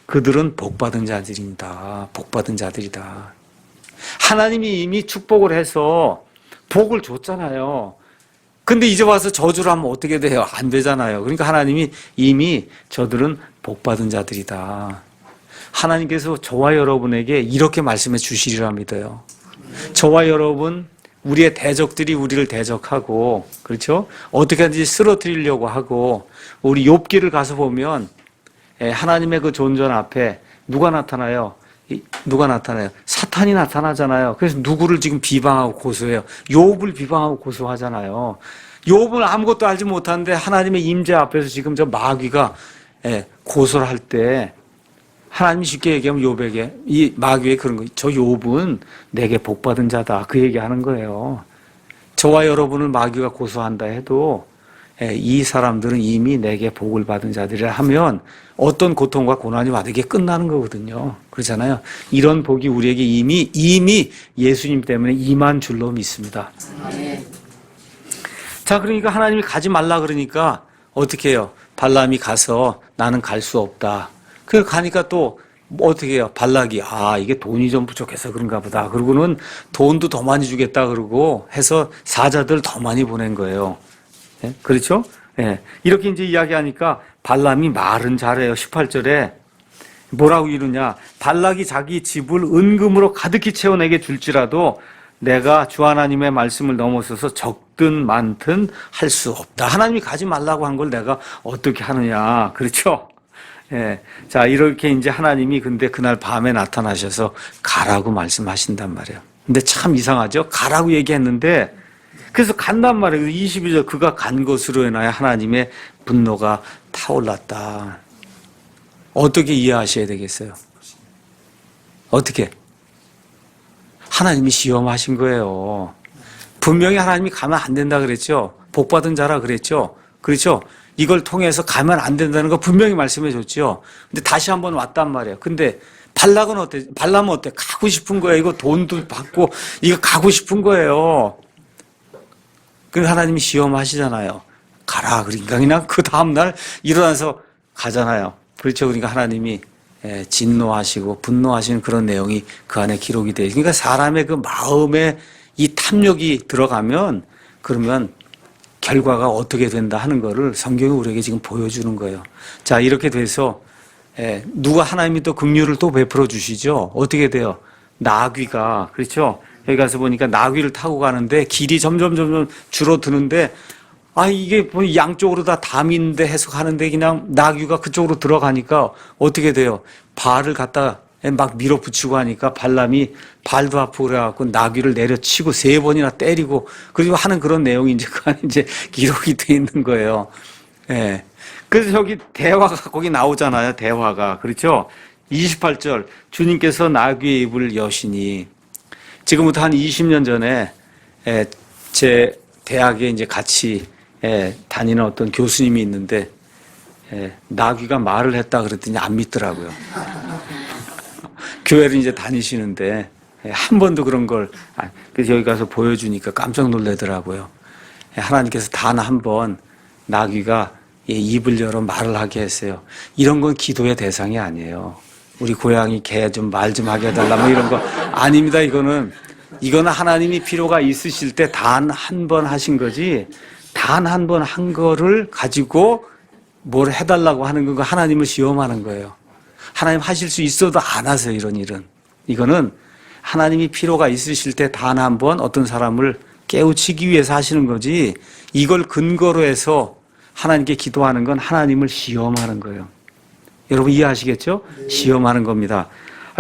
그들은 복받은 자들입니다. 복받은 자들이다. 하나님이 이미 축복을 해서 복을 줬잖아요. 근데 이제 와서 저주를 하면 어떻게 돼요? 안 되잖아요. 그러니까 하나님이 이미 저들은 복받은 자들이다. 하나님께서 저와 여러분에게 이렇게 말씀해 주시리라 믿어요. 저와 여러분, 우리의 대적들이 우리를 대적하고, 그렇죠? 어떻게 하든지 쓰러뜨리려고 하고, 우리 욥기를 가서 보면 하나님의 그 존전 앞에 누가 나타나요? 누가 나타나요? 사탄이 나타나잖아요. 그래서 누구를 지금 비방하고 고소해요? 욥을 비방하고 고소하잖아요. 욥은 아무것도 알지 못하는데 하나님의 임재 앞에서 지금 저 마귀가 고소를 할 때 하나님이 쉽게 얘기하면 욥에게 이 마귀의 그런 거, 저 욥은 내게 복받은 자다. 그 얘기하는 거예요. 저와 여러분을 마귀가 고소한다 해도 이 사람들은 이미 내게 복을 받은 자들이라 하면 어떤 고통과 고난이 와도 이게 끝나는 거거든요. 그렇잖아요. 이런 복이 우리에게 이미 예수님 때문에 임한 줄로 믿습니다. 자, 그러니까 하나님이 가지 말라 그러니까 어떻게 해요? 발람이 가서 나는 갈 수 없다. 그래서 가니까 또 어떻게 해요? 발락이 이게 돈이 좀 부족해서 그런가 보다. 그러고는 돈도 더 많이 주겠다 그러고 해서 사자들 더 많이 보낸 거예요. 예? 그렇죠? 예. 이렇게 이제 이야기하니까 발람이 말은 잘해요. 18절에 뭐라고 이러냐? 발락이 자기 집을 은금으로 가득히 채워내게 줄지라도 내가 주 하나님의 말씀을 넘어서서 적든 많든 할 수 없다. 하나님이 가지 말라고 한 걸 내가 어떻게 하느냐? 그렇죠? 예. 자, 이렇게 이제 하나님이 근데 그날 밤에 나타나셔서 가라고 말씀하신단 말이에요. 근데 참 이상하죠? 가라고 얘기했는데 그래서 간단 말이에요. 22절 그가 간 것으로 인하여 하나님의 분노가 타올랐다. 어떻게 이해하셔야 되겠어요? 어떻게? 하나님이 시험하신 거예요. 분명히 하나님이 가면 안 된다 그랬죠. 복받은 자라 그랬죠. 그렇죠? 이걸 통해서 가면 안 된다는 거 분명히 말씀해 줬죠. 근데 다시 한번 왔단 말이에요. 근데 발락은 어때? 발람은 어때? 가고 싶은 거예요. 이거 돈도 받고 이거 가고 싶은 거예요. 그 하나님이 시험하시잖아요. 가라. 그러니까 그냥 그 다음날 일어나서 가잖아요. 그렇죠. 그러니까 하나님이 진노하시고 분노하시는 그런 내용이 그 안에 기록이 돼요. 그러니까 사람의 그 마음에 이 탐욕이 들어가면 그러면 결과가 어떻게 된다 하는 거를 성경이 우리에게 지금 보여주는 거예요. 자, 이렇게 돼서 누가 하나님이 또 긍휼을 또 베풀어 주시죠. 어떻게 돼요? 나귀가, 그렇죠? 여기 가서 보니까 나귀를 타고 가는데 길이 점점 줄어드는데 이게 뭐 양쪽으로 다 담인데 해석하는데 그냥 나귀가 그쪽으로 들어가니까 어떻게 돼요? 발을 갖다 막 밀어붙이고 하니까 발람이 발도 아프고 그래갖고 나귀를 내려치고 3번이나 때리고 그리고 하는 그런 내용이 이제 그 안에 이제 기록이 돼 있는 거예요. 예. 그래서 저기 대화가 거기 나오잖아요. 대화가. 그렇죠? 28절. 주님께서 나귀의 입을 여시니 지금부터 한 20년 전에 제 대학에 이제 같이 다니는 어떤 교수님이 있는데 나귀가 말을 했다 그랬더니 안 믿더라고요. 교회를 이제 다니시는데 한 번도 그런 걸 그래서 여기 가서 보여주니까 깜짝 놀라더라고요. 하나님께서 단 한 번 나귀가 입을 열어 말을 하게 했어요. 이런 건 기도의 대상이 아니에요. 우리 고양이 개 좀 말 좀 하게 해달라 뭐 이런 거 아닙니다. 이거는 이거는 하나님이 필요가 있으실 때 단 한 번 하신 거지, 단 한 번 한 거를 가지고 뭘 해달라고 하는 건 하나님을 시험하는 거예요. 하나님 하실 수 있어도 안 하세요, 이런 일은. 이거는 하나님이 필요가 있으실 때 단 한 번 어떤 사람을 깨우치기 위해서 하시는 거지, 이걸 근거로 해서 하나님께 기도하는 건 하나님을 시험하는 거예요. 여러분 이해하시겠죠? 시험하는 겁니다.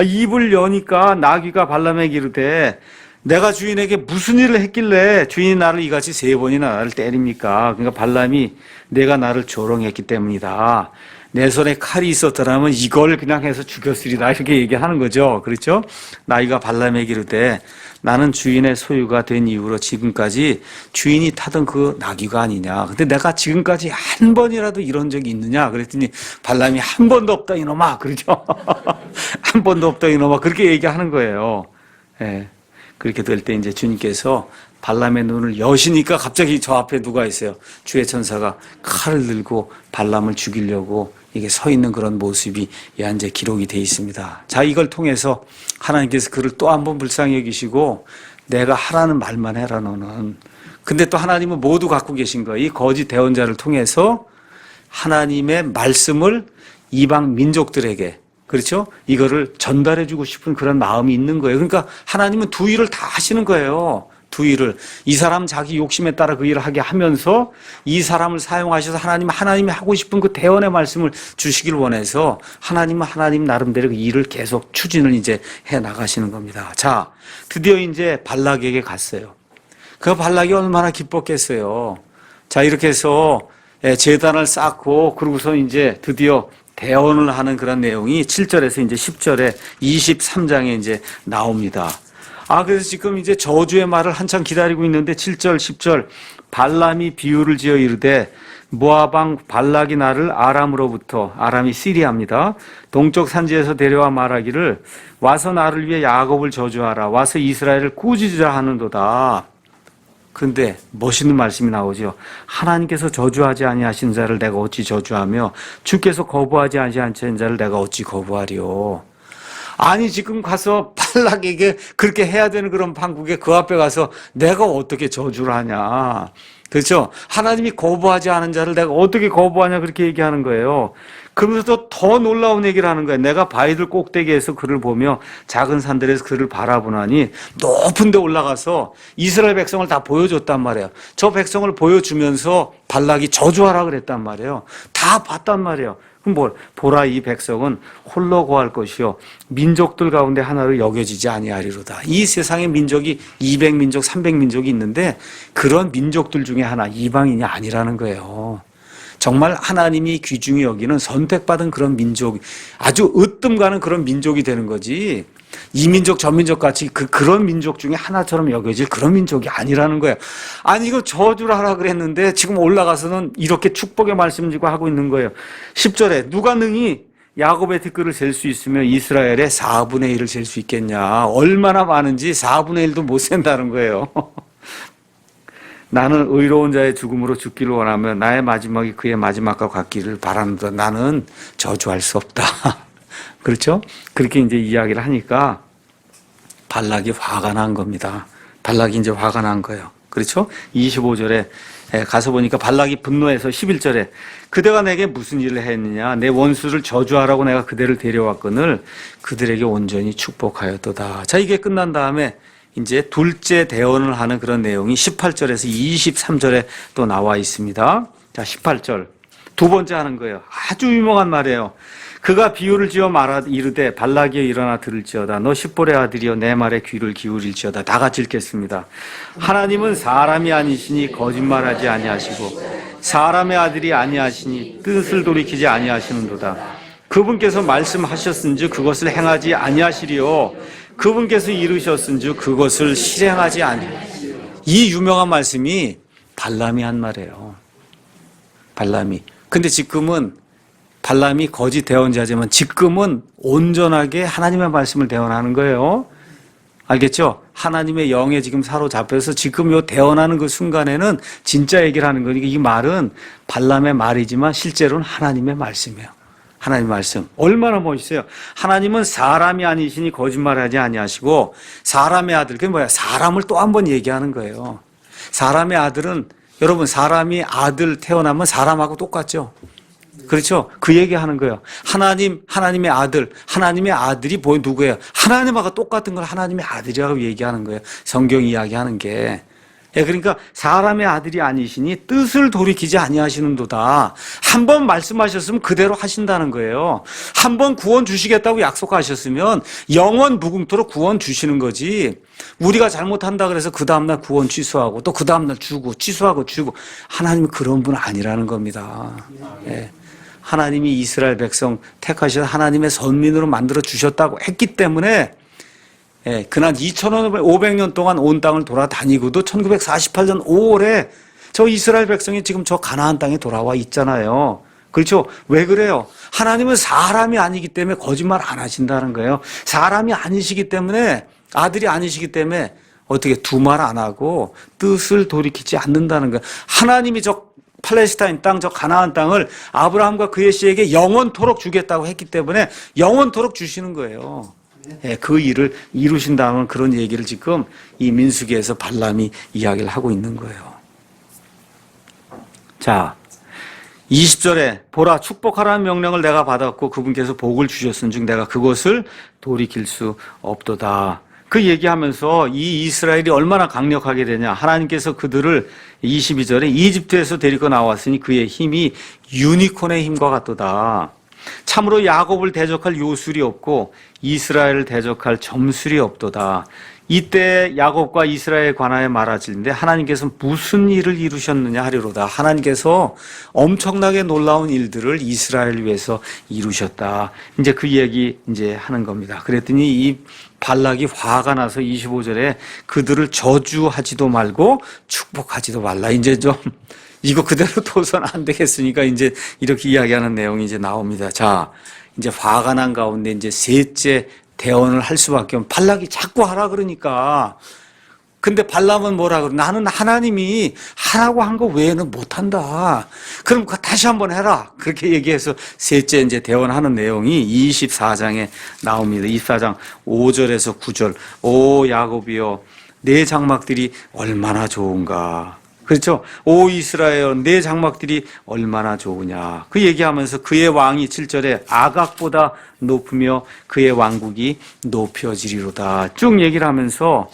입을 여니까 나귀가 발람에게 이르되 내가 주인에게 무슨 일을 했길래 주인이 나를 이같이 3번이나 나를 때립니까? 그러니까 발람이 내가 나를 조롱했기 때문이다. 내 손에 칼이 있었더라면 이걸 그냥 해서 죽였으리다. 이렇게 얘기하는 거죠. 그렇죠? 나귀가 발람에게 이르되 나는 주인의 소유가 된 이후로 지금까지 주인이 타던 그 나귀가 아니냐. 근데 내가 지금까지 한 번이라도 이런 적이 있느냐. 그랬더니 발람이 한 번도 없다 이놈아. 그렇죠? 한 번도 없다 이놈아. 그렇게 얘기하는 거예요. 예. 그렇게 될 때 이제 주님께서 발람의 눈을 여시니까 갑자기 저 앞에 누가 있어요. 주의 천사가 칼을 들고 발람을 죽이려고 이게 서 있는 그런 모습이 이제 기록이 되어 있습니다. 자, 이걸 통해서 하나님께서 그를 또 한 번 불쌍히 여기시고 내가 하라는 말만 해라 너는. 근데 또 하나님은 모두 갖고 계신 거예요. 이 거짓 대언자를 통해서 하나님의 말씀을 이방 민족들에게, 그렇죠? 이거를 전달해주고 싶은 그런 마음이 있는 거예요. 그러니까 하나님은 두 일을 다 하시는 거예요. 두 일을. 이 사람 자기 욕심에 따라 그 일을 하게 하면서 이 사람을 사용하셔서 하나님이 하고 싶은 그 대언의 말씀을 주시길 원해서 하나님은 하나님 나름대로 그 일을 계속 추진을 이제 해 나가시는 겁니다. 자, 드디어 이제 발락에게 갔어요. 그 발락이 얼마나 기뻤겠어요. 자, 이렇게 해서 제단을 쌓고 그러고서 이제 드디어 대언을 하는 그런 내용이 7절에서 이제 10절에 23장에 이제 나옵니다. 그래서 지금 이제 저주의 말을 한참 기다리고 있는데 7절, 10절 발람이 비유를 지어 이르되 모압 왕 발락이 나를 아람으로부터, 아람이 시리아입니다. 동쪽 산지에서 데려와 말하기를 와서 나를 위해 야곱을 저주하라. 와서 이스라엘을 꾸짖으라 하는도다. 근데 멋있는 말씀이 나오죠. 하나님께서 저주하지 아니하신 자를 내가 어찌 저주하며 주께서 거부하지 아니하신 자를 내가 어찌 거부하리요. 아니 지금 가서 발락에게 그렇게 해야 되는 그런 판국에 그 앞에 가서 내가 어떻게 저주를 하냐. 그렇죠? 하나님이 거부하지 않은 자를 내가 어떻게 거부하냐 그렇게 얘기하는 거예요. 그러면서 더 놀라운 얘기를 하는 거예요. 내가 바위들 꼭대기에서 그를 보며 작은 산들에서 그를 바라보나니 높은 데 올라가서 이스라엘 백성을 다 보여줬단 말이에요. 저 백성을 보여주면서 발락이 저주하라 그랬단 말이에요. 다 봤단 말이에요. 그럼 보라 이 백성은 홀로 거할 것이요 민족들 가운데 하나로 여겨지지 아니하리로다. 이 세상에 민족이 200민족, 300민족이 있는데 그런 민족들 중에 하나 이방인이 아니라는 거예요. 정말 하나님이 귀중히 여기는 선택받은 그런 민족, 아주 으뜸 가는 그런 민족이 되는 거지. 이 민족 저 민족 같이 그런 민족 중에 하나처럼 여겨질 그런 민족이 아니라는 거예요. 아니 이거 저주를 하라 그랬는데 지금 올라가서는 이렇게 축복의 말씀을 지고 하고 있는 거예요. 10절에 누가 능히 야곱의 티끌을 잴 수 있으며 이스라엘의 4분의 1을 잴 수 있겠냐. 얼마나 많은지 4분의 1도 못 샌다는 거예요. 나는 의로운 자의 죽음으로 죽기를 원하며 나의 마지막이 그의 마지막과 같기를 바라는다. 나는 저주할 수 없다. 그렇죠? 그렇게 이제 이야기를 하니까 발락이 화가 난 겁니다. 발락이 이제 화가 난 거예요. 그렇죠? 25절에 가서 보니까 발락이 분노해서 11절에 그대가 내게 무슨 일을 했느냐. 내 원수를 저주하라고 내가 그대를 데려왔거늘 그들에게 온전히 축복하였도다. 자, 이게 끝난 다음에 이제 둘째 대언을 하는 그런 내용이 18절에서 23절에 또 나와 있습니다. 자, 18절. 두 번째 하는 거예요. 아주 유명한 말이에요. 그가 비유를 지어 말하 이르되 발락이여 일어나 들을지어다. 너 십볼의 아들이여 내 말에 귀를 기울일지어다. 다 같이 읽겠습니다. 하나님은 사람이 아니시니 거짓말하지 아니하시고 사람의 아들이 아니하시니 뜻을 돌이키지 아니하시는도다. 그분께서 말씀하셨은즉 그것을 행하지 아니하시리요. 그분께서 이루셨은즉 그것을 실행하지 아니하시리요. 이 유명한 말씀이 발람이 한 말이에요. 발람이. 근데 지금은 발람이 거짓 대언자지만 지금은 온전하게 하나님의 말씀을 대언하는 거예요. 알겠죠? 하나님의 영에 지금 사로잡혀서 지금 요 대언하는 그 순간에는 진짜 얘기를 하는 거니까 이 말은 발람의 말이지만 실제로는 하나님의 말씀이에요. 하나님 말씀 얼마나 멋있어요. 하나님은 사람이 아니시니 거짓말하지 아니하시고 사람의 아들, 그게 뭐야? 사람을 또 한 번 얘기하는 거예요. 사람의 아들은, 여러분, 사람이 아들 태어나면 사람하고 똑같죠. 그렇죠? 그 얘기하는 거예요. 하나님의 아들, 하나님의 아들이 누구예요? 하나님하고 똑같은 걸 하나님의 아들이라고 얘기하는 거예요. 성경 이야기하는 게. 예, 그러니까 사람의 아들이 아니시니 뜻을 돌이키지 아니하시는도다. 한 번 말씀하셨으면 그대로 하신다는 거예요. 한 번 구원 주시겠다고 약속하셨으면 영원 무궁토록 구원 주시는 거지. 우리가 잘못한다 그래서 그 다음날 구원 취소하고 또 그 다음날 주고 취소하고 주고, 하나님은 그런 분 아니라는 겁니다. 예. 하나님이 이스라엘 백성 택하셔서 하나님의 선민으로 만들어 주셨다고 했기 때문에, 예, 그날 2500년 동안 온 땅을 돌아다니고도 1948년 5월에 저 이스라엘 백성이 지금 저 가나안 땅에 돌아와 있잖아요. 그렇죠? 왜 그래요? 하나님은 사람이 아니기 때문에 거짓말 안 하신다는 거예요. 사람이 아니시기 때문에, 아들이 아니시기 때문에 어떻게 두 말 안 하고 뜻을 돌이키지 않는다는 거예요. 하나님이 저 팔레스타인 땅, 저 가나안 땅을 아브라함과 그의 씨에게 영원토록 주겠다고 했기 때문에 영원토록 주시는 거예요. 예, 그 일을 이루신다는 그런 얘기를 지금 이 민수기에서 발람이 이야기를 하고 있는 거예요. 자, 20절에 보라, 축복하라는 명령을 내가 받았고 그분께서 복을 주셨은즉 내가 그것을 돌이킬 수 없도다. 그 얘기하면서 이 이스라엘이 얼마나 강력하게 되냐. 하나님께서 그들을 22절에 이집트에서 데리고 나왔으니 그의 힘이 유니콘의 힘과 같도다. 참으로 야곱을 대적할 요술이 없고 이스라엘을 대적할 점술이 없도다. 이때 야곱과 이스라엘에 관하여 말하지는데 하나님께서 무슨 일을 이루셨느냐 하리로다. 하나님께서 엄청나게 놀라운 일들을 이스라엘을 위해서 이루셨다. 이제 그 얘기 이제 하는 겁니다. 그랬더니 이 발락이 화가 나서 25절에 그들을 저주하지도 말고 축복하지도 말라. 이제 좀 이거 그대로 둬서는 안 되겠으니까 이제 이렇게 이야기하는 내용이 이제 나옵니다. 자, 이제 화가 난 가운데 이제 셋째 대언을 할 수밖에 없는, 발락이 자꾸 하라 그러니까. 근데 발람은 뭐라 그래? 나는 하나님이 하라고 한 거 외에는 못한다. 그럼 다시 한번 해라. 그렇게 얘기해서 셋째 이제 대언하는 내용이 24장에 나옵니다. 24장 5절에서 9절. 오 야곱이여, 내 장막들이 얼마나 좋은가. 그렇죠? 오 이스라엘, 내 장막들이 얼마나 좋으냐. 그 얘기하면서 그의 왕이 7절에 아각보다 높으며 그의 왕국이 높여지리로다. 쭉 얘기를 하면서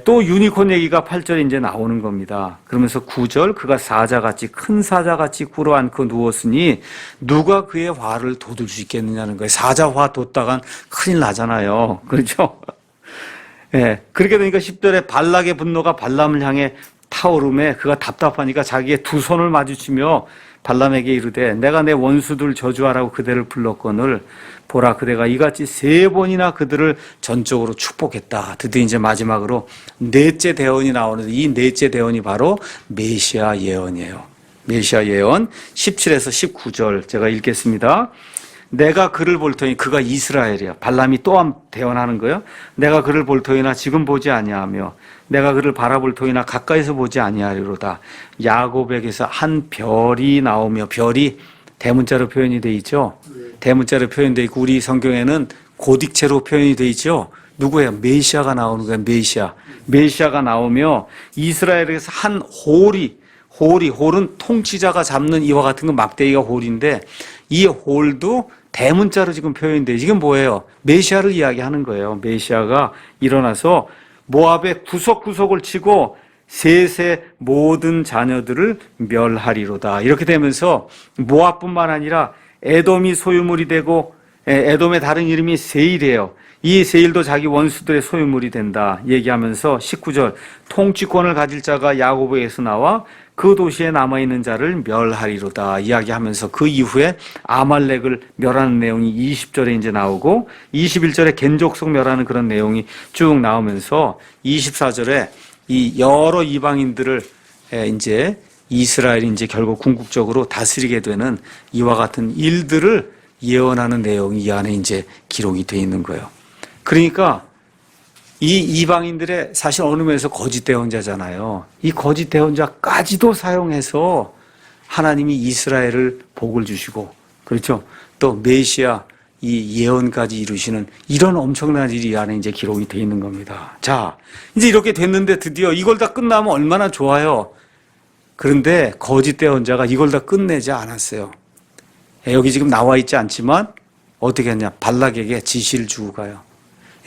또 유니콘 얘기가 8절에 이제 나오는 겁니다. 그러면서 9절, 그가 사자같이 큰 사자같이 꿇어앉고 누웠으니 누가 그의 화를 돋을 수 있겠느냐는 거예요. 사자 화 돋다간 큰일 나잖아요. 그렇죠? 예. 그렇게 되니까 10절에 발락의 분노가 발람을 향해 타오름에 그가 답답하니까 자기의 두 손을 마주치며 발람에게 이르되 내가 내 원수들 저주하라고 그대를 불렀거늘 보라, 그대가 이같이 3번이나 그들을 전적으로 축복했다. 드디어 이제 마지막으로 넷째 대언이 나오는데 이 넷째 대언이 바로 메시아 예언이에요. 메시아 예언 17에서 19절 제가 읽겠습니다. 내가 그를 볼 터니, 그가 이스라엘이야. 발람이 또 한 대언하는 거예요. 내가 그를 볼 터이나 지금 보지 아니하며 내가 그를 바라볼 터이나 가까이서 보지 아니하리로다. 야곱에게서 한 별이 나오며, 별이 대문자로 표현이 되어 있죠. 대문자로 표현되어 있고 우리 성경에는 고딕체로 표현이 되어 있죠. 누구예요? 메시아가 나오는 거예요. 메시아가 나오며 이스라엘에서 한 홀은 통치자가 잡는 이와 같은 건 막대기가 홀인데 이 홀도 대문자로 지금 표현돼요. 지금 뭐예요? 메시아를 이야기하는 거예요. 메시아가 일어나서 모압의 구석구석을 치고 셋의 모든 자녀들을 멸하리로다. 이렇게 되면서 모압뿐만 아니라 에돔이 소유물이 되고, 에돔의 다른 이름이 세일이에요. 이 세일도 자기 원수들의 소유물이 된다 얘기하면서 19절, 통치권을 가질 자가 야곱에게서 나와 그 도시에 남아있는 자를 멸하리로다 이야기하면서 그 이후에 아말렉을 멸하는 내용이 20절에 이제 나오고 21절에 겐족속 멸하는 그런 내용이 쭉 나오면서 24절에 이 여러 이방인들을 이제 이스라엘이 이제 결국 궁극적으로 다스리게 되는 이와 같은 일들을 예언하는 내용이 이 안에 이제 기록이 되어 있는 거예요. 그러니까 이 이방인들의 사실 어느 면에서 거짓 대언자잖아요. 이 거짓 대언자까지도 사용해서 하나님이 이스라엘을 복을 주시고, 그렇죠? 또 메시아 이 예언까지 이루시는 이런 엄청난 일이 이 안에 이제 기록이 되어 있는 겁니다. 자, 이제 이렇게 됐는데 드디어 이걸 다 끝나면 얼마나 좋아요. 그런데 거짓 예언자가 이걸 다 끝내지 않았어요. 여기 지금 나와 있지 않지만 어떻게 했냐. 발락에게 지시를 주고 가요.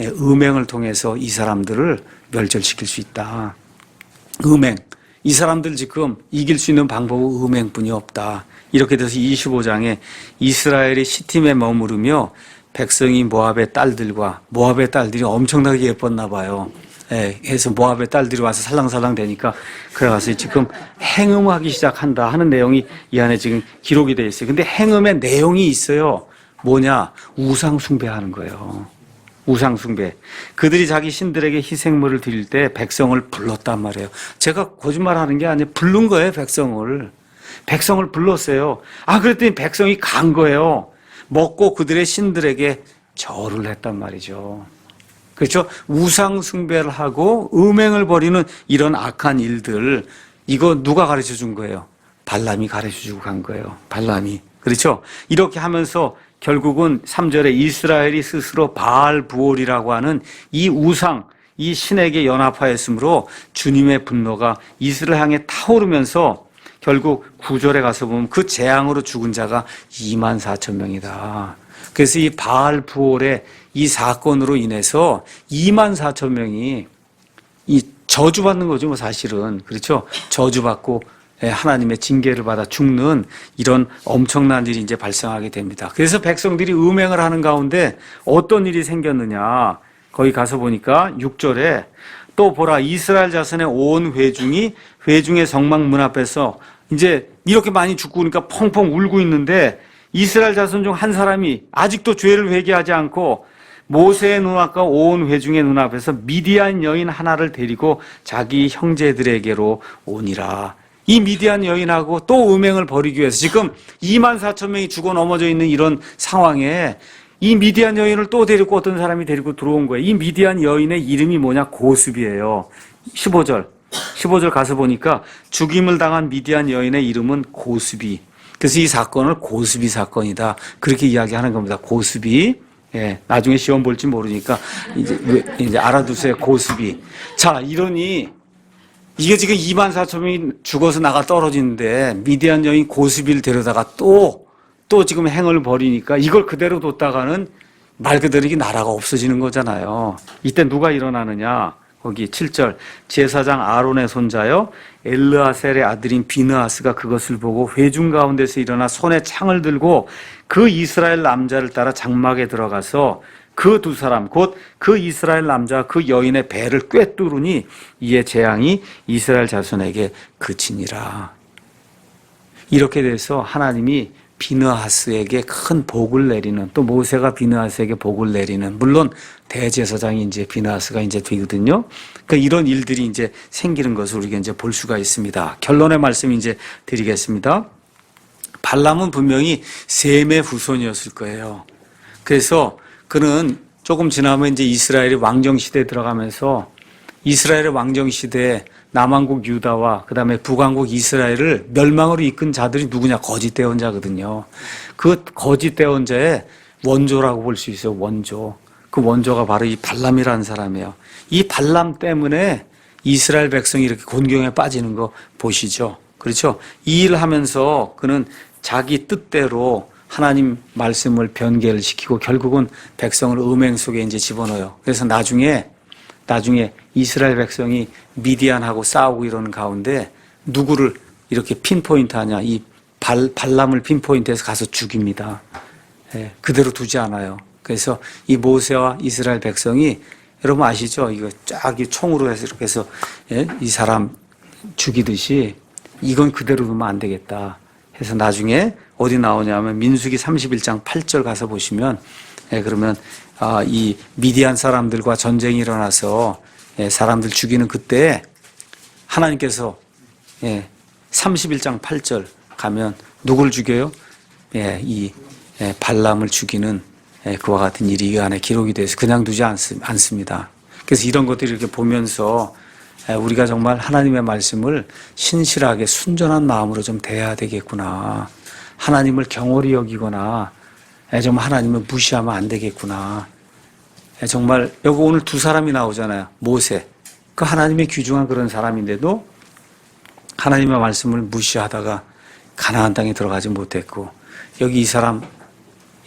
음행을 통해서 이 사람들을 멸절시킬 수 있다. 음행. 이 사람들 지금 이길 수 있는 방법은 음행뿐이 없다. 이렇게 돼서 25장에 이스라엘이 시팀에 머무르며 백성이 모압의 딸들과 모압의 딸들이 엄청나게 예뻤나 봐요. 그래서 모압의 딸들이 와서 살랑살랑 되니까 그래 가서 지금 행음하기 시작한다 하는 내용이 이 안에 지금 기록이 되어 있어요. 근데 행음의 내용이 있어요. 뭐냐? 우상 숭배하는 거예요. 우상 숭배. 그들이 자기 신들에게 희생물을 드릴 때 백성을 불렀단 말이에요. 제가 거짓말하는 게 아니에요. 부른 거예요, 백성을. 백성을 불렀어요. 그랬더니 백성이 간 거예요. 먹고 그들의 신들에게 절을 했단 말이죠. 그렇죠? 우상 숭배를 하고 음행을 벌이는 이런 악한 일들, 이거 누가 가르쳐 준 거예요? 발람이 가르쳐 주고 간 거예요. 발람이. 그렇죠? 이렇게 하면서 결국은 3절에 이스라엘이 스스로 바알 부올이라고 하는 이 우상, 이 신에게 연합하였으므로 주님의 분노가 이스라엘 향해 타오르면서 결국 9절에 가서 보면 그 재앙으로 죽은 자가 24,000명이다. 그래서 이 바알 부올의 이 사건으로 인해서 24,000명이 이 저주받는 거죠, 뭐 사실은. 그렇죠? 저주받고 하나님의 징계를 받아 죽는 이런 엄청난 일이 이제 발생하게 됩니다. 그래서 백성들이 음행을 하는 가운데 어떤 일이 생겼느냐. 거기 가서 보니까 6절에 또 보라 이스라엘 자손의 온 회중이 회중의 성막 문 앞에서 이제 이렇게 많이 죽고 그러니까 펑펑 울고 있는데 이스라엘 자손 중 한 사람이 아직도 죄를 회개하지 않고 모세의 눈앞과 온 회중의 눈앞에서 미디안 여인 하나를 데리고 자기 형제들에게로 오니라. 이 미디안 여인하고 또 음행을 벌이기 위해서 지금 24,000명이 죽어 넘어져 있는 이런 상황에 이 미디안 여인을 또 데리고 어떤 사람이 데리고 들어온 거예요. 이 미디안 여인의 이름이 뭐냐? 고스비예요. 15절 가서 보니까 죽임을 당한 미디안 여인의 이름은 고스비. 그래서 이 사건을 고스비 사건이다. 그렇게 이야기하는 겁니다. 고스비. 나중에 시험 볼지 모르니까 이제 알아두세요. 고스비. 자, 이러니 이게 지금 24,000명이 죽어서 나가 떨어지는데 미디안 여인 고스비를 데려다가 또 지금 행을 벌이니까 이걸 그대로 뒀다가는 말 그대로 이게 나라가 없어지는 거잖아요. 이때 누가 일어나느냐? 거기 7절 제사장 아론의 손자요 엘르아셀의 아들인 비느하스가 그것을 보고 회중 가운데서 일어나 손에 창을 들고 그 이스라엘 남자를 따라 장막에 들어가서 그 두 사람 곧 그 이스라엘 남자 그 여인의 배를 꿰뚫으니 이에 재앙이 이스라엘 자손에게 그치니라. 이렇게 돼서 하나님이 비느하스에게 큰 복을 내리는, 또 모세가 비느하스에게 복을 내리는, 물론 대제사장이 이제 비느하스가 이제 되거든요. 그러니까 이런 일들이 이제 생기는 것을 우리가 이제 볼 수가 있습니다. 결론의 말씀 이제 드리겠습니다. 발람은 분명히 셈의 후손이었을 거예요. 그래서 그는 조금 지나면 이제 이스라엘이 왕정 시대에 들어가면서 이스라엘의 왕정 시대에 남왕국 유다와 그다음에 북왕국 이스라엘을 멸망으로 이끈 자들이 누구냐? 거짓 대언자거든요. 그 거짓 대언자의 원조라고 볼 수 있어요. 원조. 그 원조가 바로 이 발람이라는 사람이에요. 이 발람 때문에 이스라엘 백성이 이렇게 곤경에 빠지는 거 보시죠. 그렇죠? 이 일을 하면서 그는 자기 뜻대로 하나님 말씀을 변개를 시키고 결국은 백성을 음행 속에 이제 집어넣어요. 그래서 나중에 이스라엘 백성이 미디안하고 싸우고 이러는 가운데 누구를 이렇게 핀포인트 하냐? 이 발람을 핀포인트해서 가서 죽입니다. 그대로 두지 않아요. 그래서 이 모세와 이스라엘 백성이 여러분 아시죠? 이거 쫙 총으로 해서 이렇게 해서 이 사람 죽이듯이 이건 그대로 두면 안 되겠다 해서 나중에 어디 나오냐면 민수기 31장 8절 가서 보시면 그러면 이 미디안 사람들과 전쟁이 일어나서 사람들 죽이는 그때 하나님께서 31장 8절 가면 누굴 죽여요? 이 발람을 죽이는 그와 같은 일이 이 안에 기록이 돼서 그냥 두지 않습니다. 그래서 이런 것들을 이렇게 보면서 우리가 정말 하나님의 말씀을 신실하게 순전한 마음으로 좀 대해야 되겠구나. 하나님을 경홀히 여기거나 정말 하나님을 무시하면 안 되겠구나. 정말 여기 오늘 두 사람이 나오잖아요. 모세. 그 하나님의 귀중한 그런 사람인데도 하나님의 말씀을 무시하다가 가나안 땅에 들어가지 못했고, 여기 이 사람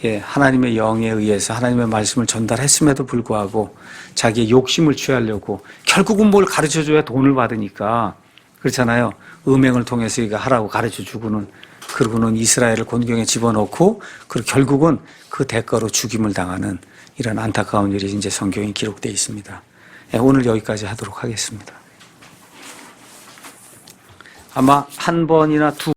하나님의 영에 의해서 하나님의 말씀을 전달했음에도 불구하고 자기의 욕심을 취하려고 결국은 뭘 가르쳐줘야 돈을 받으니까, 그렇잖아요. 음행을 통해서 이거 하라고 가르쳐주고는, 그러고는 이스라엘을 곤경에 집어넣고, 그리고 결국은 그 대가로 죽임을 당하는 이런 안타까운 일이 이제 성경에 기록되어 있습니다. 오늘 여기까지 하도록 하겠습니다. 아마 한 번이나 두